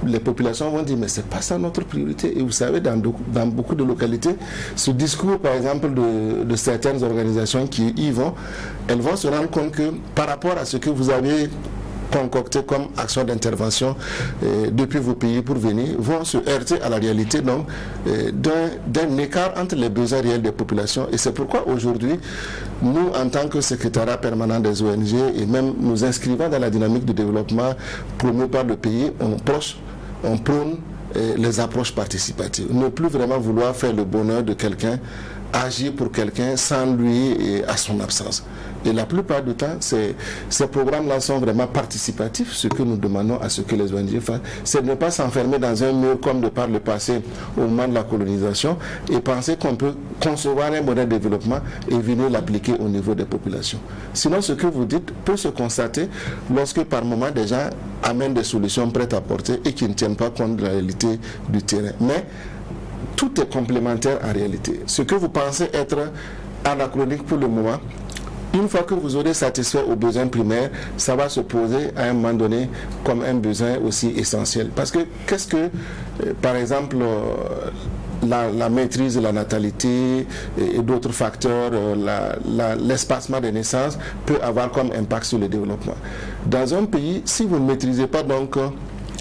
les populations vont dire mais c'est pas ça notre priorité. Et vous savez, dans beaucoup de localités, ce discours par exemple de certaines organisations qui y vont, elles vont se rendre compte que par rapport à ce que vous avez concocté comme action d'intervention depuis vos pays pour venir, vont se heurter à la réalité donc d'un écart entre les besoins réels des populations. Et c'est pourquoi aujourd'hui, nous en tant que secrétariat permanent des ONG et même nous inscrivant dans la dynamique de développement promue par le pays, on prône les approches participatives. Ne plus vraiment vouloir faire le bonheur de quelqu'un, agir pour quelqu'un sans lui et à son absence. Et la plupart du temps, ces programmes-là sont vraiment participatifs. Ce que nous demandons à ce que les ONG fassent, c'est de ne pas s'enfermer dans un mur comme de par le passé au moment de la colonisation et penser qu'on peut concevoir un modèle de développement et venir l'appliquer au niveau des populations. Sinon, ce que vous dites peut se constater lorsque par moment des gens amènent des solutions prêtes à porter et qui ne tiennent pas compte de la réalité du terrain. Mais tout est complémentaire en réalité. Ce que vous pensez être anachronique pour le moment Une fois que vous aurez satisfait aux besoins primaires, ça va se poser à un moment donné comme un besoin aussi essentiel. Parce que par exemple, la maîtrise de la natalité et d'autres facteurs, l'espacement des naissances peut avoir comme impact sur le développement. Dans un pays, si vous ne maîtrisez pas donc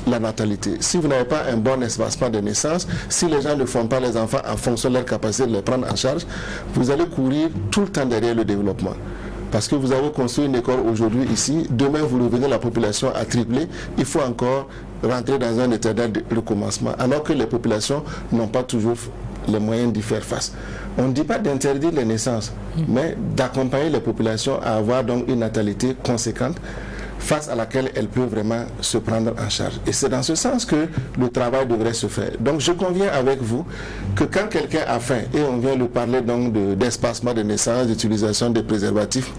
la natalité, si vous n'avez pas un bon espacement de naissance, si les gens ne font pas les enfants en fonction de leur capacité de les prendre en charge, vous allez courir tout le temps derrière le développement. Parce que vous avez construit une école aujourd'hui ici, demain vous revenez, la population a triplé, il faut encore rentrer dans un éternel recommencement, alors que les populations n'ont pas toujours les moyens d'y faire face. On ne dit pas d'interdire les naissances, mais d'accompagner les populations à avoir donc une natalité conséquente, face à laquelle elles peuvent vraiment se prendre en charge. Et c'est dans ce sens que le travail devrait se faire. Donc je conviens avec vous que quand quelqu'un a faim, et on vient lui parler donc d'espacement de naissance, d'utilisation des préservatifs,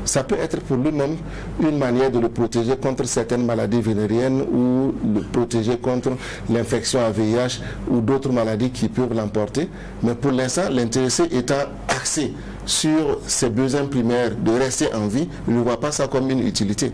ça peut être pour lui-même une manière de le protéger contre certaines maladies vénériennes ou le protéger contre l'infection à VIH ou d'autres maladies qui peuvent l'emporter. Mais pour l'instant, l'intéressé étant axé sur ses besoins primaires de rester en vie, il ne voit pas ça comme une utilité.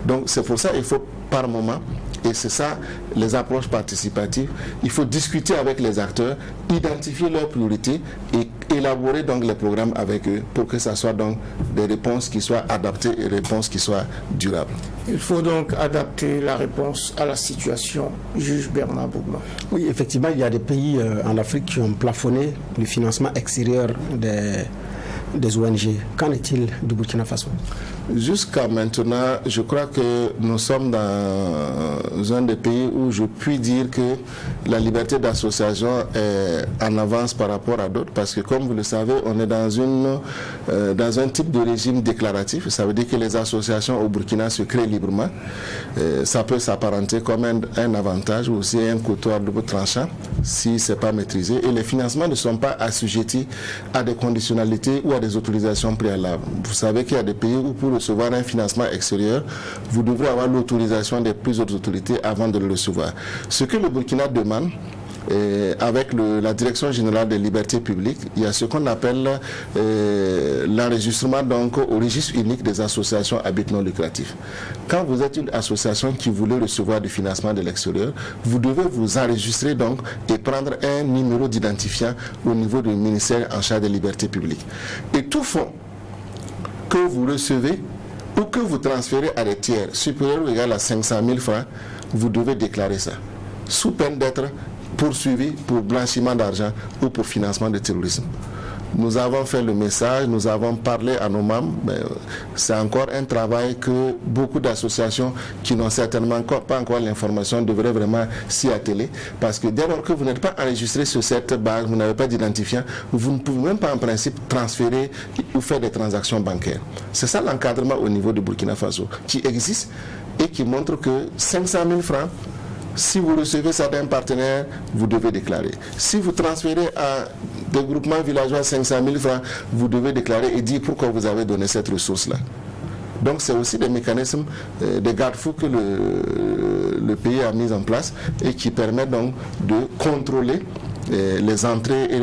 Donc c'est pour ça qu'il faut par moment, et c'est ça les approches participatives, il faut discuter avec les acteurs, identifier leurs priorités et élaborer donc les programmes avec eux pour que ça soit donc des réponses qui soient adaptées et des réponses qui soient durables. Il faut donc adapter la réponse à la situation. Juge Bernard Bougma. Oui, effectivement, il y a des pays en Afrique qui ont plafonné le financement extérieur des ONG. Qu'en est-il du Burkina Faso? Jusqu'à maintenant, je crois que nous sommes dans un des pays où je puis dire que la liberté d'association est en avance par rapport à d'autres, parce que comme vous le savez, on est dans un type de régime déclaratif. Ça veut dire que les associations au Burkina se créent librement. Ça peut s'apparenter comme un avantage ou aussi un couteau à double tranchant si ce n'est pas maîtrisé. Et les financements ne sont pas assujettis à des conditionnalités ou à des autorisations préalables. Vous savez qu'il y a des pays où pour recevoir un financement extérieur, vous devrez avoir l'autorisation des plus hautes autorités avant de le recevoir. Ce que le Burkina demande, avec la Direction générale des libertés publiques, il y a ce qu'on appelle l'enregistrement donc au registre unique des associations à but non lucratif. Quand vous êtes une association qui voulait recevoir du financement de l'extérieur, vous devez vous enregistrer donc et prendre un numéro d'identifiant au niveau du ministère en charge des libertés publiques. Et tout fonds que vous recevez ou que vous transférez à des tiers supérieurs ou égal à 500 000 francs, vous devez déclarer ça, sous peine d'être poursuivi pour blanchiment d'argent ou pour financement de terrorisme. Nous avons fait le message, nous avons parlé à nos membres, mais c'est encore un travail que beaucoup d'associations qui n'ont certainement pas encore l'information devraient vraiment s'y atteler, parce que dès lors que vous n'êtes pas enregistré sur cette base, vous n'avez pas d'identifiant, vous ne pouvez même pas en principe transférer ou faire des transactions bancaires. C'est ça l'encadrement au niveau du Burkina Faso qui existe et qui montre que 500 000 francs, si vous recevez ça d'un partenaire, vous devez déclarer. Si vous transférez à des groupements villageois 500 000 francs, vous devez déclarer et dire pourquoi vous avez donné cette ressource-là. Donc c'est aussi des mécanismes, des garde-fous que le pays a mis en place et qui permettent donc de contrôler les entrées et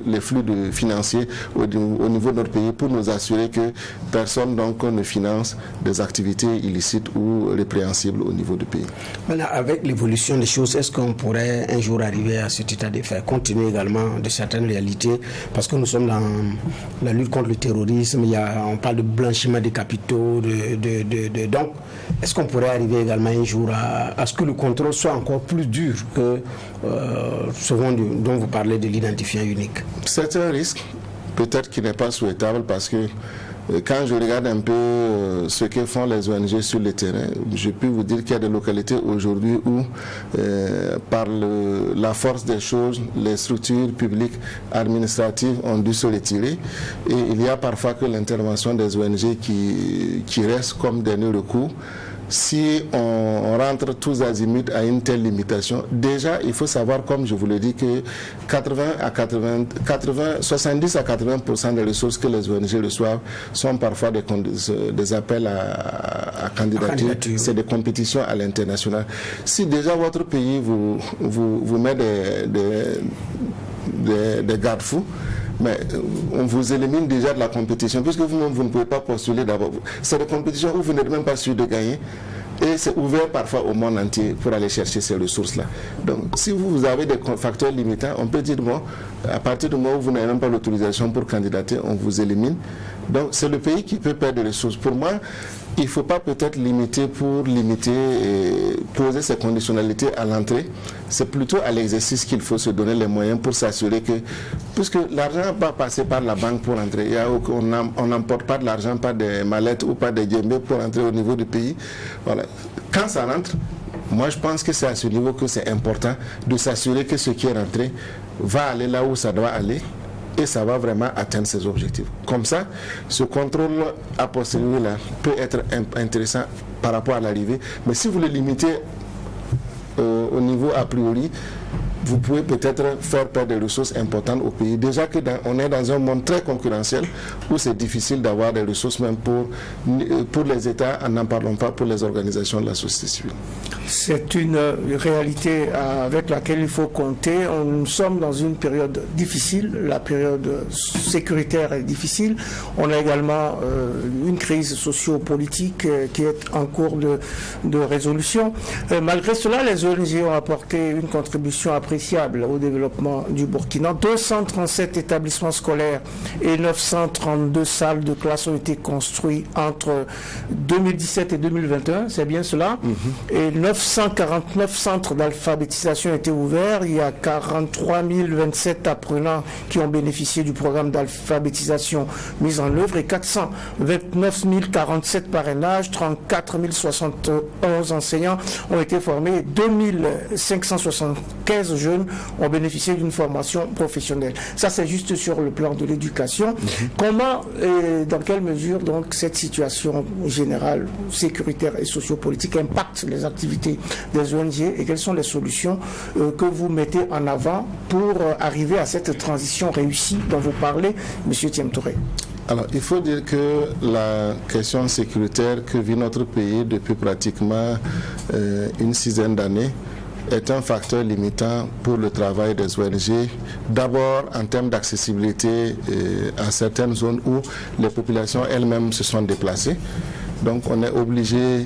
les flux financiers au niveau de notre pays pour nous assurer que personne donc ne finance des activités illicites ou répréhensibles au niveau du pays. Maintenant, avec l'évolution des choses, est-ce qu'on pourrait un jour arriver à cet état de fait, compte tenu également de certaines réalités, parce que nous sommes dans la lutte contre le terrorisme, on parle de blanchiment des capitaux, donc est-ce qu'on pourrait arriver également un jour à ce que le contrôle soit encore plus dur que ce dont vous parlez de l'identifiant unique? C'est un risque, peut-être qui n'est pas souhaitable, parce que quand je regarde un peu ce que font les ONG sur le terrain, je peux vous dire qu'il y a des localités aujourd'hui où, par la force des choses, les structures publiques administratives ont dû se retirer. Et il y a parfois que l'intervention des ONG qui reste comme dernier recours. Si on rentre tous azimuts à une telle limitation, déjà il faut savoir, comme je vous l'ai dit, que 70 à 80% des ressources que les ONG reçoivent sont parfois des appels à candidature. C'est des compétitions à l'international. Si déjà votre pays vous met des garde-fous, mais on vous élimine déjà de la compétition, puisque vous-même, vous ne pouvez pas postuler d'abord. C'est des compétitions où vous n'êtes même pas sûr de gagner. Et c'est ouvert parfois au monde entier pour aller chercher ces ressources-là. Donc, si vous avez des facteurs limitants, on peut dire, bon, à partir du moment où vous n'avez même pas l'autorisation pour candidater, on vous élimine. Donc, c'est le pays qui peut perdre des ressources. Pour moi, il ne faut pas peut-être limiter pour limiter et poser ces conditionnalités à l'entrée. C'est plutôt à l'exercice qu'il faut se donner les moyens pour s'assurer que, puisque l'argent n'a pas passé par la banque pour entrer, on n'emporte pas de l'argent par des mallettes ou par des djembés pour entrer au niveau du pays. Voilà. Quand ça rentre, moi je pense que c'est à ce niveau que c'est important de s'assurer que ce qui est rentré va aller là où ça doit aller et ça va vraiment atteindre ses objectifs. Comme ça, ce contrôle a posteriori là peut être intéressant par rapport à l'arrivée, mais si vous le limitez au niveau a priori, vous pouvez peut-être faire perdre des ressources importantes au pays. Déjà que on est dans un monde très concurrentiel où c'est difficile d'avoir des ressources même pour les États, en n'en parlons pas pour les organisations de la société civile. C'est une réalité avec laquelle il faut compter. Nous sommes dans une période difficile, la période sécuritaire est difficile. On a également une crise socio-politique qui est en cours de résolution. Malgré cela, les ONG ont apporté une contribution appréciable au développement du Burkina. 237 établissements scolaires et 932 salles de classe ont été construits entre 2017 et 2021, c'est bien cela. Et 949 centres d'alphabétisation ont été ouverts. Il y a 43 027 apprenants qui ont bénéficié du programme d'alphabétisation mis en œuvre et 429 047 parrainages, 34 071 enseignants ont été formés, 2575 jeunes ont bénéficié d'une formation professionnelle. Ça, c'est juste sur le plan de l'éducation. Comment et dans quelle mesure donc cette situation générale, sécuritaire et sociopolitique impacte les activités des ONG et quelles sont les solutions que vous mettez en avant pour arriver à cette transition réussie dont vous parlez, M. Thiem Touré? Alors, il faut dire que la question sécuritaire que vit notre pays depuis pratiquement une sixième d'années est un facteur limitant pour le travail des ONG, d'abord en termes d'accessibilité à certaines zones où les populations elles-mêmes se sont déplacées. Donc on est obligé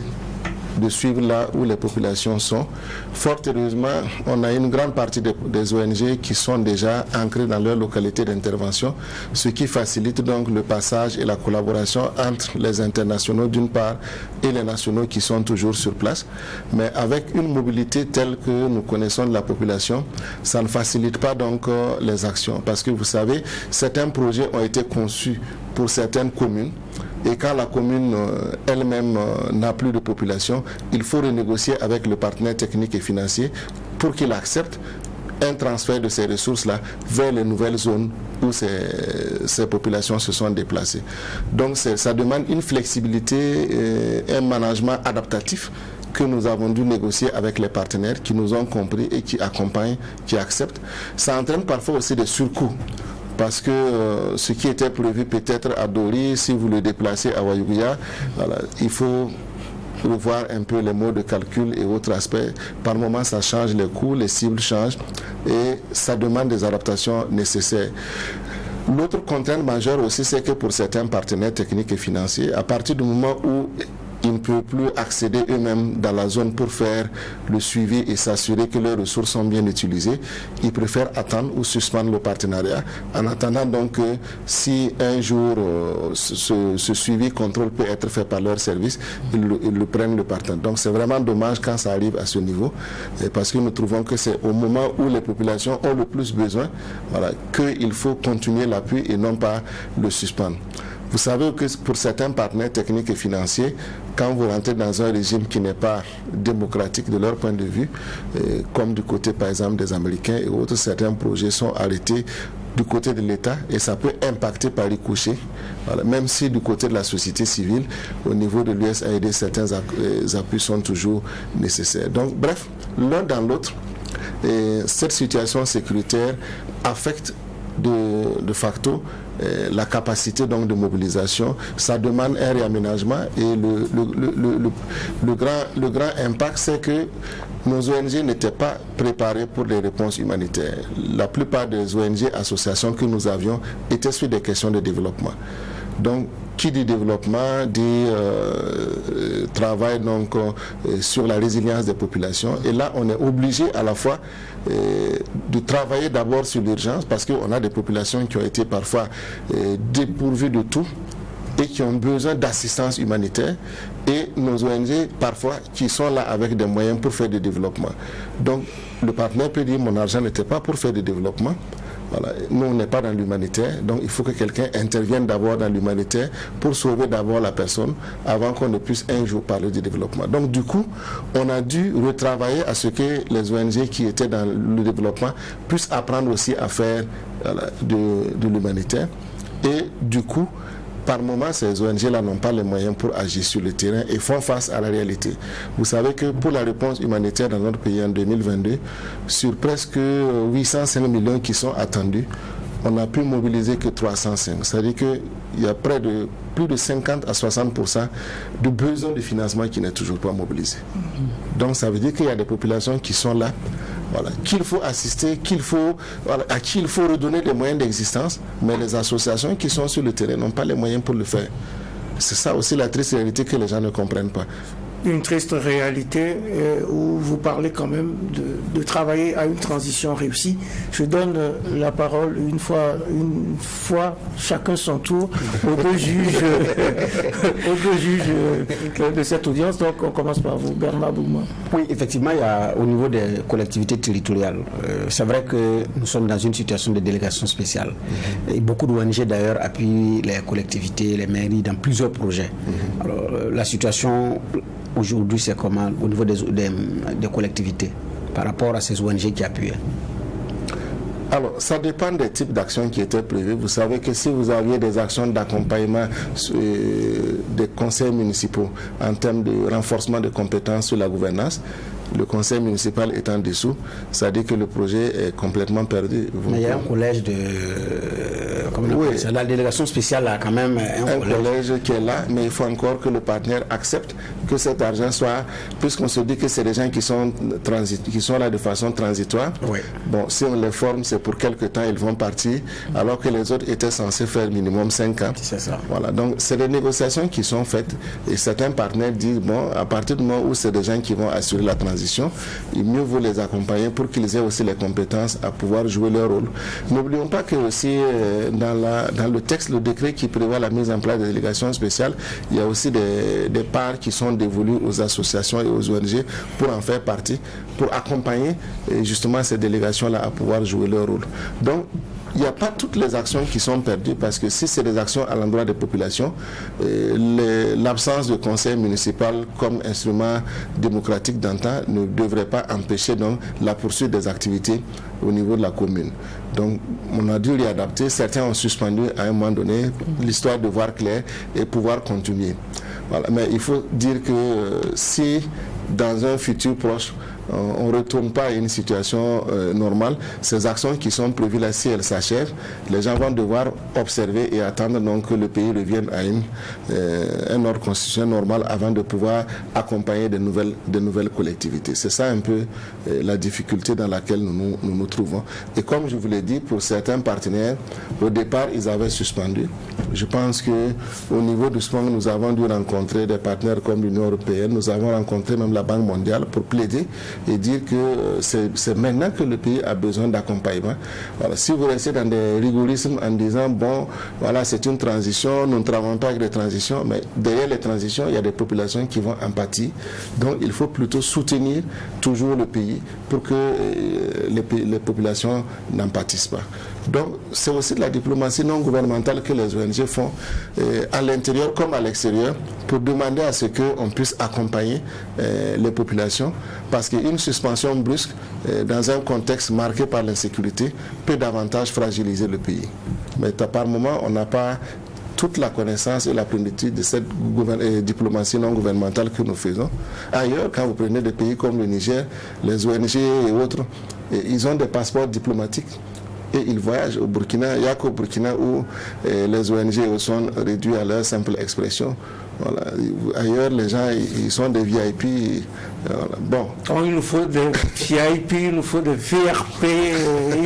de suivre là où les populations sont. Fort heureusement, on a une grande partie des ONG qui sont déjà ancrées dans leur localité d'intervention, ce qui facilite donc le passage et la collaboration entre les internationaux d'une part et les nationaux qui sont toujours sur place. Mais avec une mobilité telle que nous connaissons de la population, ça ne facilite pas donc les actions. Parce que vous savez, certains projets ont été conçus pour certaines communes. Et quand la commune elle-même n'a plus de population, il faut renégocier avec le partenaire technique et financier pour qu'il accepte un transfert de ces ressources-là vers les nouvelles zones où ces populations se sont déplacées. Donc ça demande une flexibilité et un management adaptatif que nous avons dû négocier avec les partenaires qui nous ont compris et qui accompagnent, qui acceptent. Ça entraîne parfois aussi des surcoûts. Parce que ce qui était prévu peut-être à Dori, si vous le déplacez à Wayouya, voilà, il faut revoir un peu les modes de calcul et autres aspects. Par moment, ça change les coûts, les cibles changent et ça demande des adaptations nécessaires. L'autre contrainte majeure aussi, c'est que pour certains partenaires techniques et financiers, à partir du moment où ils ne peuvent plus accéder eux-mêmes dans la zone pour faire le suivi et s'assurer que leurs ressources sont bien utilisées, ils préfèrent attendre ou suspendre le partenariat en attendant donc que si un jour ce suivi contrôle peut être fait par leur service, ils le prennent le partenaire. Donc c'est vraiment dommage quand ça arrive à ce niveau parce que nous trouvons que c'est au moment où les populations ont le plus besoin, voilà, qu'il faut continuer l'appui et non pas le suspendre. Vous savez que pour certains partenaires techniques et financiers, quand vous rentrez dans un régime qui n'est pas démocratique de leur point de vue, comme du côté par exemple des Américains et autres, certains projets sont arrêtés du côté de l'État et ça peut impacter par ricochet, voilà, même si du côté de la société civile, au niveau de l'USAID, certains appuis sont toujours nécessaires. Donc bref, l'un dans l'autre, cette situation sécuritaire affecte de facto la capacité donc de mobilisation. Ça demande un réaménagement et le grand impact, c'est que nos ONG n'étaient pas préparées pour les réponses humanitaires. La plupart des ONG, associations que nous avions étaient sur des questions de développement. Donc, qui dit développement dit travail donc, sur la résilience des populations. Et là, on est obligé à la fois de travailler d'abord sur l'urgence parce qu'on a des populations qui ont été parfois dépourvues de tout et qui ont besoin d'assistance humanitaire, et nos ONG parfois qui sont là avec des moyens pour faire du développement. Donc le partenaire peut dire mon argent n'était pas pour faire du développement. Voilà. Nous, on n'est pas dans l'humanitaire, donc il faut que quelqu'un intervienne d'abord dans l'humanitaire pour sauver d'abord la personne avant qu'on ne puisse un jour parler du développement. Donc du coup, on a dû retravailler à ce que les ONG qui étaient dans le développement puissent apprendre aussi à faire de l'humanitaire. Et du coup, par moment, ces ONG-là n'ont pas les moyens pour agir sur le terrain et font face à la réalité. Vous savez que pour la réponse humanitaire dans notre pays en 2022, sur presque 805 millions qui sont attendus, on n'a pu mobiliser que 305. C'est-à-dire qu'il y a plus de 50 à 60% de besoin de financement qui n'est toujours pas mobilisé. Donc ça veut dire qu'il y a des populations qui sont là, voilà, qu'il faut assister, à qui il faut redonner des moyens d'existence, mais les associations qui sont sur le terrain n'ont pas les moyens pour le faire. C'est ça aussi la triste réalité que les gens ne comprennent pas. Une triste réalité où vous parlez quand même de travailler à une transition réussie. Je donne la parole une fois chacun son tour aux deux juges de cette audience. Donc on commence par vous, Bernard Bougma. Oui, effectivement, il y a, au niveau des collectivités territoriales, c'est vrai que nous sommes dans une situation de délégation spéciale. Et beaucoup d'ONG d'ailleurs appuient les collectivités, les mairies dans plusieurs projets. Alors, la situation aujourd'hui, c'est comment au niveau des collectivités par rapport à ces ONG qui appuient? Alors, ça dépend des types d'actions qui étaient prévues. Vous savez que si vous aviez des actions d'accompagnement des conseils municipaux en termes de renforcement de compétences sur la gouvernance, le conseil municipal est en dessous, ça dit que le projet est complètement perdu. Mais il y a un collège de... Oui. La délégation spéciale a quand même un collège qui est là, mais il faut encore que le partenaire accepte que cet argent soit, puisqu'on se dit que c'est des gens qui sont là de façon transitoire. Oui. Bon, si on les forme, c'est pour quelque temps, ils vont partir, alors que les autres étaient censés faire minimum 5 ans. C'est ça. Voilà, donc c'est des négociations qui sont faites, et certains partenaires disent, bon, à partir du moment où c'est des gens qui vont assurer la transition, il mieux vaut les accompagner pour qu'ils aient aussi les compétences à pouvoir jouer leur rôle. N'oublions pas que aussi dans le texte, le décret qui prévoit la mise en place des délégations spéciales, il y a aussi des parts qui sont dévolues aux associations et aux ONG pour en faire partie, pour accompagner justement ces délégations-là à pouvoir jouer leur rôle. Donc, il n'y a pas toutes les actions qui sont perdues, parce que si c'est des actions à l'endroit des populations, l'absence de conseil municipal comme instrument démocratique d'antan ne devrait pas empêcher donc la poursuite des activités au niveau de la commune. Donc on a dû réadapter, certains ont suspendu à un moment donné l'histoire de voir clair et pouvoir continuer. Voilà. Mais il faut dire que si dans un futur proche, on ne retourne pas à une situation normale, ces actions qui sont prévues là, si elles s'achèvent, les gens vont devoir observer et attendre donc que le pays revienne à un ordre constitutionnel normal avant de pouvoir accompagner de nouvelles collectivités. C'est ça un peu la difficulté dans laquelle nous trouvons. Et comme je vous l'ai dit, pour certains partenaires, au départ, ils avaient suspendu. Je pense qu'au niveau du SPONG, nous avons dû rencontrer des partenaires comme l'Union européenne, nous avons rencontré même la Banque mondiale pour plaider et dire que c'est maintenant que le pays a besoin d'accompagnement. Voilà. Si vous restez dans des rigorismes en disant, bon, voilà, c'est une transition, nous ne travaillons pas avec des transitions, mais derrière les transitions, il y a des populations qui vont en pâtir. Donc, il faut plutôt soutenir toujours le pays pour que les populations n'en pâtissent pas. Donc, c'est aussi de la diplomatie non gouvernementale que les ONG font à l'intérieur comme à l'extérieur pour demander à ce qu'on puisse accompagner les populations, parce qu'une suspension brusque dans un contexte marqué par l'insécurité peut davantage fragiliser le pays. Mais par moment, on n'a pas toute la connaissance et la plénitude de cette diplomatie non gouvernementale que nous faisons. Ailleurs, quand vous prenez des pays comme le Niger, les ONG et autres, ils ont des passeports diplomatiques. et ils voyagent au Burkina. Il n'y a qu'au Burkina où les ONG sont réduits à leur simple expression. Voilà. Ailleurs, les gens, ils sont des VIP. Bon. Il nous faut des VIP, il nous faut des VRP,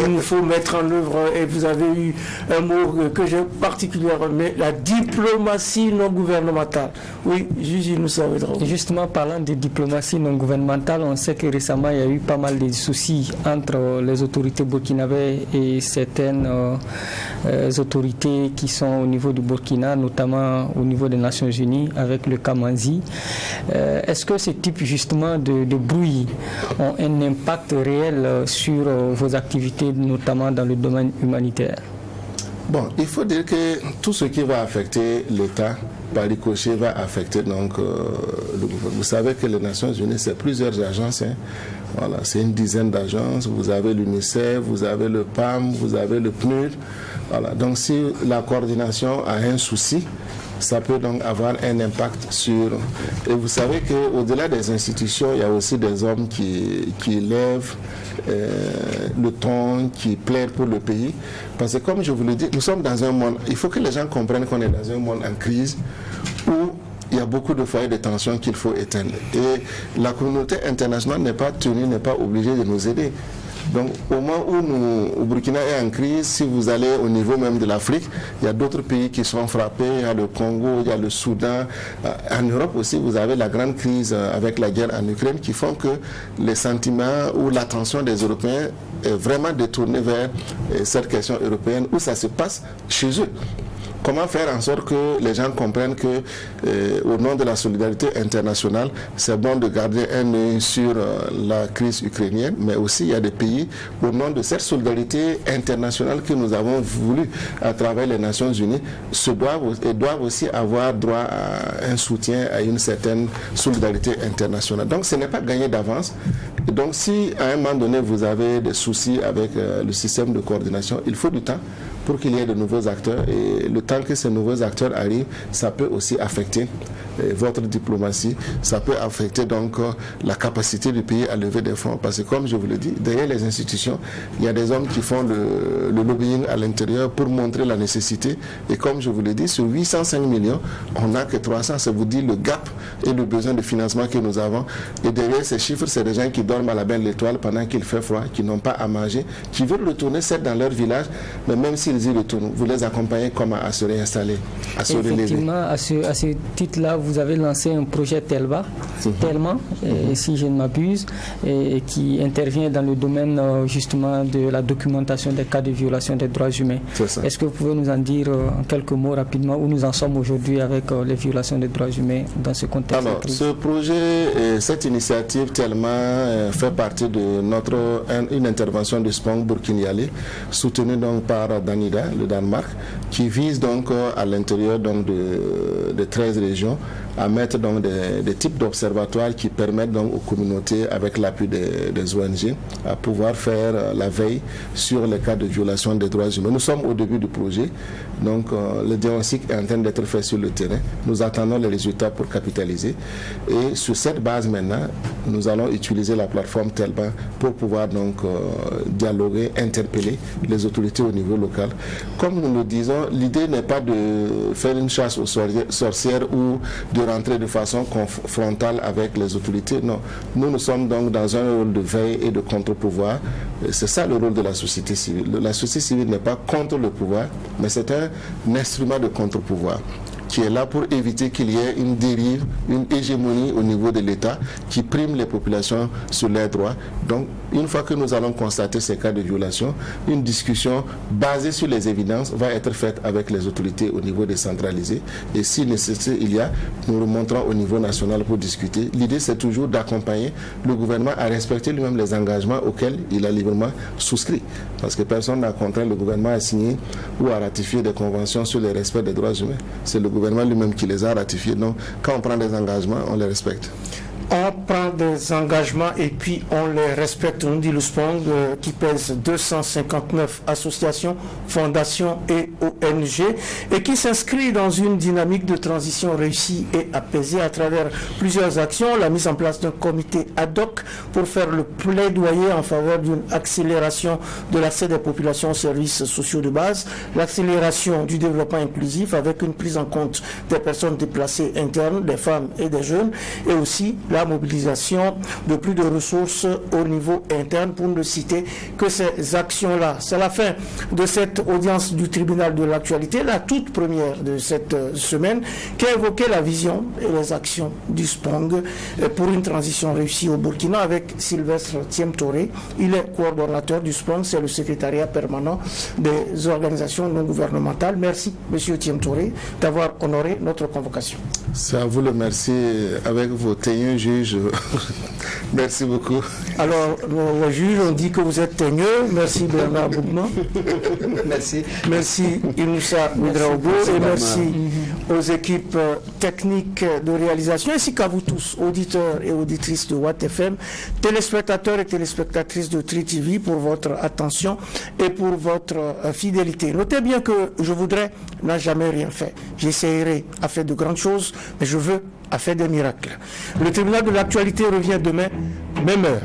il nous faut mettre en œuvre, et vous avez eu un mot que j'ai particulièrement aimé, la diplomatie non gouvernementale. Oui, Juju nous savait trop. Justement, parlant de diplomatie non gouvernementale, on sait que récemment, il y a eu pas mal de soucis entre les autorités burkinabées et certaines autorités qui sont au niveau du Burkina, notamment au niveau des Nations Unies, avec le Kamanzi. Est-ce que ce type justement de bruit ont un impact réel sur vos activités, notamment dans le domaine humanitaire? Bon, il faut dire que tout ce qui va affecter l'État, par ricochet, va affecter donc le gouvernement. Vous savez que les Nations Unies, c'est plusieurs agences. Voilà, c'est une dizaine d'agences. Vous avez l'UNICEF, vous avez le PAM, vous avez le PNUD. Voilà, donc si la coordination a un souci, ça peut donc avoir un impact sur... Et vous savez qu'au-delà des institutions, il y a aussi des hommes qui lèvent le ton, qui plaident pour le pays. Parce que comme je vous le dis, nous sommes dans un monde... Il faut que les gens comprennent qu'on est dans un monde en crise où il y a beaucoup de foyers de tension qu'il faut éteindre. Et la communauté internationale n'est pas tenue, n'est pas obligée de nous aider. Donc au moment où au Burkina est en crise, si vous allez au niveau même de l'Afrique, il y a d'autres pays qui sont frappés, il y a le Congo, il y a le Soudan. En Europe aussi, vous avez la grande crise avec la guerre en Ukraine qui font que les sentiments ou l'attention des Européens est vraiment détournée vers cette question européenne où ça se passe chez eux. Comment faire en sorte que les gens comprennent que, au nom de la solidarité internationale, c'est bon de garder un œil sur la crise ukrainienne, mais aussi il y a des pays, au nom de cette solidarité internationale que nous avons voulu à travers les Nations Unies, doivent aussi avoir droit à un soutien, à une certaine solidarité internationale. Donc ce n'est pas gagné d'avance. Donc si à un moment donné vous avez des soucis avec le système de coordination, il faut du temps pour qu'il y ait de nouveaux acteurs, et le temps que ces nouveaux acteurs arrivent, ça peut aussi affecter votre diplomatie, ça peut affecter donc la capacité du pays à lever des fonds, parce que comme je vous le dis, derrière les institutions, il y a des hommes qui font le lobbying à l'intérieur pour montrer la nécessité, et comme je vous le dis, sur 805 millions, on n'a que 300, ça vous dit le gap et le besoin de financement que nous avons, et derrière ces chiffres, c'est des gens qui dorment à la belle étoile pendant qu'il fait froid, qui n'ont pas à manger, qui veulent retourner certes dans leur village, mais même s'ils y retournent, vous les accompagnez comment à se réinstaller, à se relever. Effectivement, à ce titre-là, vous avez lancé un projet Telma, si je ne m'abuse, et qui intervient dans le domaine justement de la documentation des cas de violation des droits humains. Est-ce que vous pouvez nous en dire en quelques mots rapidement où nous en sommes aujourd'hui avec les violations des droits humains dans ce contexte? Alors, ce projet, cette initiative Telma fait partie de une intervention de Spong Burkina, soutenue donc par Danida, le Danemark, qui vise donc à l'intérieur donc de 13 régions à mettre donc des types d'observatoires qui permettent donc aux communautés, avec l'appui des ONG, à pouvoir faire la veille sur les cas de violation des droits humains. Nous sommes au début du projet, donc le diagnostic est en train d'être fait sur le terrain. Nous attendons les résultats pour capitaliser, et sur cette base maintenant, nous allons utiliser la plateforme Telma pour pouvoir donc dialoguer, interpeller les autorités au niveau local. Comme nous le disons, l'idée n'est pas de faire une chasse aux sorcières ou de rentrer de façon frontale avec les autorités. Non, nous sommes donc dans un rôle de veille et de contre-pouvoir. C'est ça le rôle de la société civile. La société civile n'est pas contre le pouvoir, mais c'est un instrument de contre-pouvoir qui est là pour éviter qu'il y ait une dérive, une hégémonie au niveau de l'État qui prime les populations sur leurs droits. Donc, une fois que nous allons constater ces cas de violation, une discussion basée sur les évidences va être faite avec les autorités au niveau décentralisé. Et si nécessaire il y a, nous remonterons au niveau national pour discuter. L'idée, c'est toujours d'accompagner le gouvernement à respecter lui-même les engagements auxquels il a librement souscrit. Parce que personne n'a contraint le gouvernement à signer ou à ratifier des conventions sur le respect des droits humains. C'est le gouvernement lui-même qui les a ratifiés. Donc, quand on prend des engagements, on les respecte. On prend des engagements et puis on les respecte. On dit le SPONG qui pèse 259 associations, fondations et ONG et qui s'inscrit dans une dynamique de transition réussie et apaisée à travers plusieurs actions. La mise en place d'un comité ad hoc pour faire le plaidoyer en faveur d'une accélération de l'accès des populations aux services sociaux de base, l'accélération du développement inclusif avec une prise en compte des personnes déplacées internes, des femmes et des jeunes, et aussi la mobilisation de plus de ressources au niveau interne, pour ne citer que ces actions-là. C'est la fin de cette audience du tribunal de l'actualité, la toute première de cette semaine, qui a évoqué la vision et les actions du SPONG pour une transition réussie au Burkina avec Sylvestre Thiemtoré. Il est coordonnateur du SPONG, c'est le secrétariat permanent des organisations non gouvernementales. Merci, Monsieur Thiemtoré, d'avoir honoré notre convocation. C'est à vous le merci, avec vos teigneux juges. Merci beaucoup. Alors, les juges ont dit que vous êtes teigneux. Merci Bernard Bougman. Merci. Merci Inoussa Ouedraogo et merci aux équipes techniques de réalisation ainsi qu'à vous tous, auditeurs et auditrices de Watt FM, téléspectateurs et téléspectatrices de Tri TV, pour votre attention et pour votre fidélité. Notez bien que Je voudrais n'a jamais rien fait. J'essaierai à faire de grandes choses, mais je veux à faire des miracles. Le tribunal de l'actualité revient demain, même heure,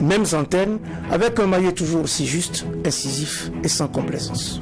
mêmes antennes, avec un maillet toujours aussi juste, incisif et sans complaisance.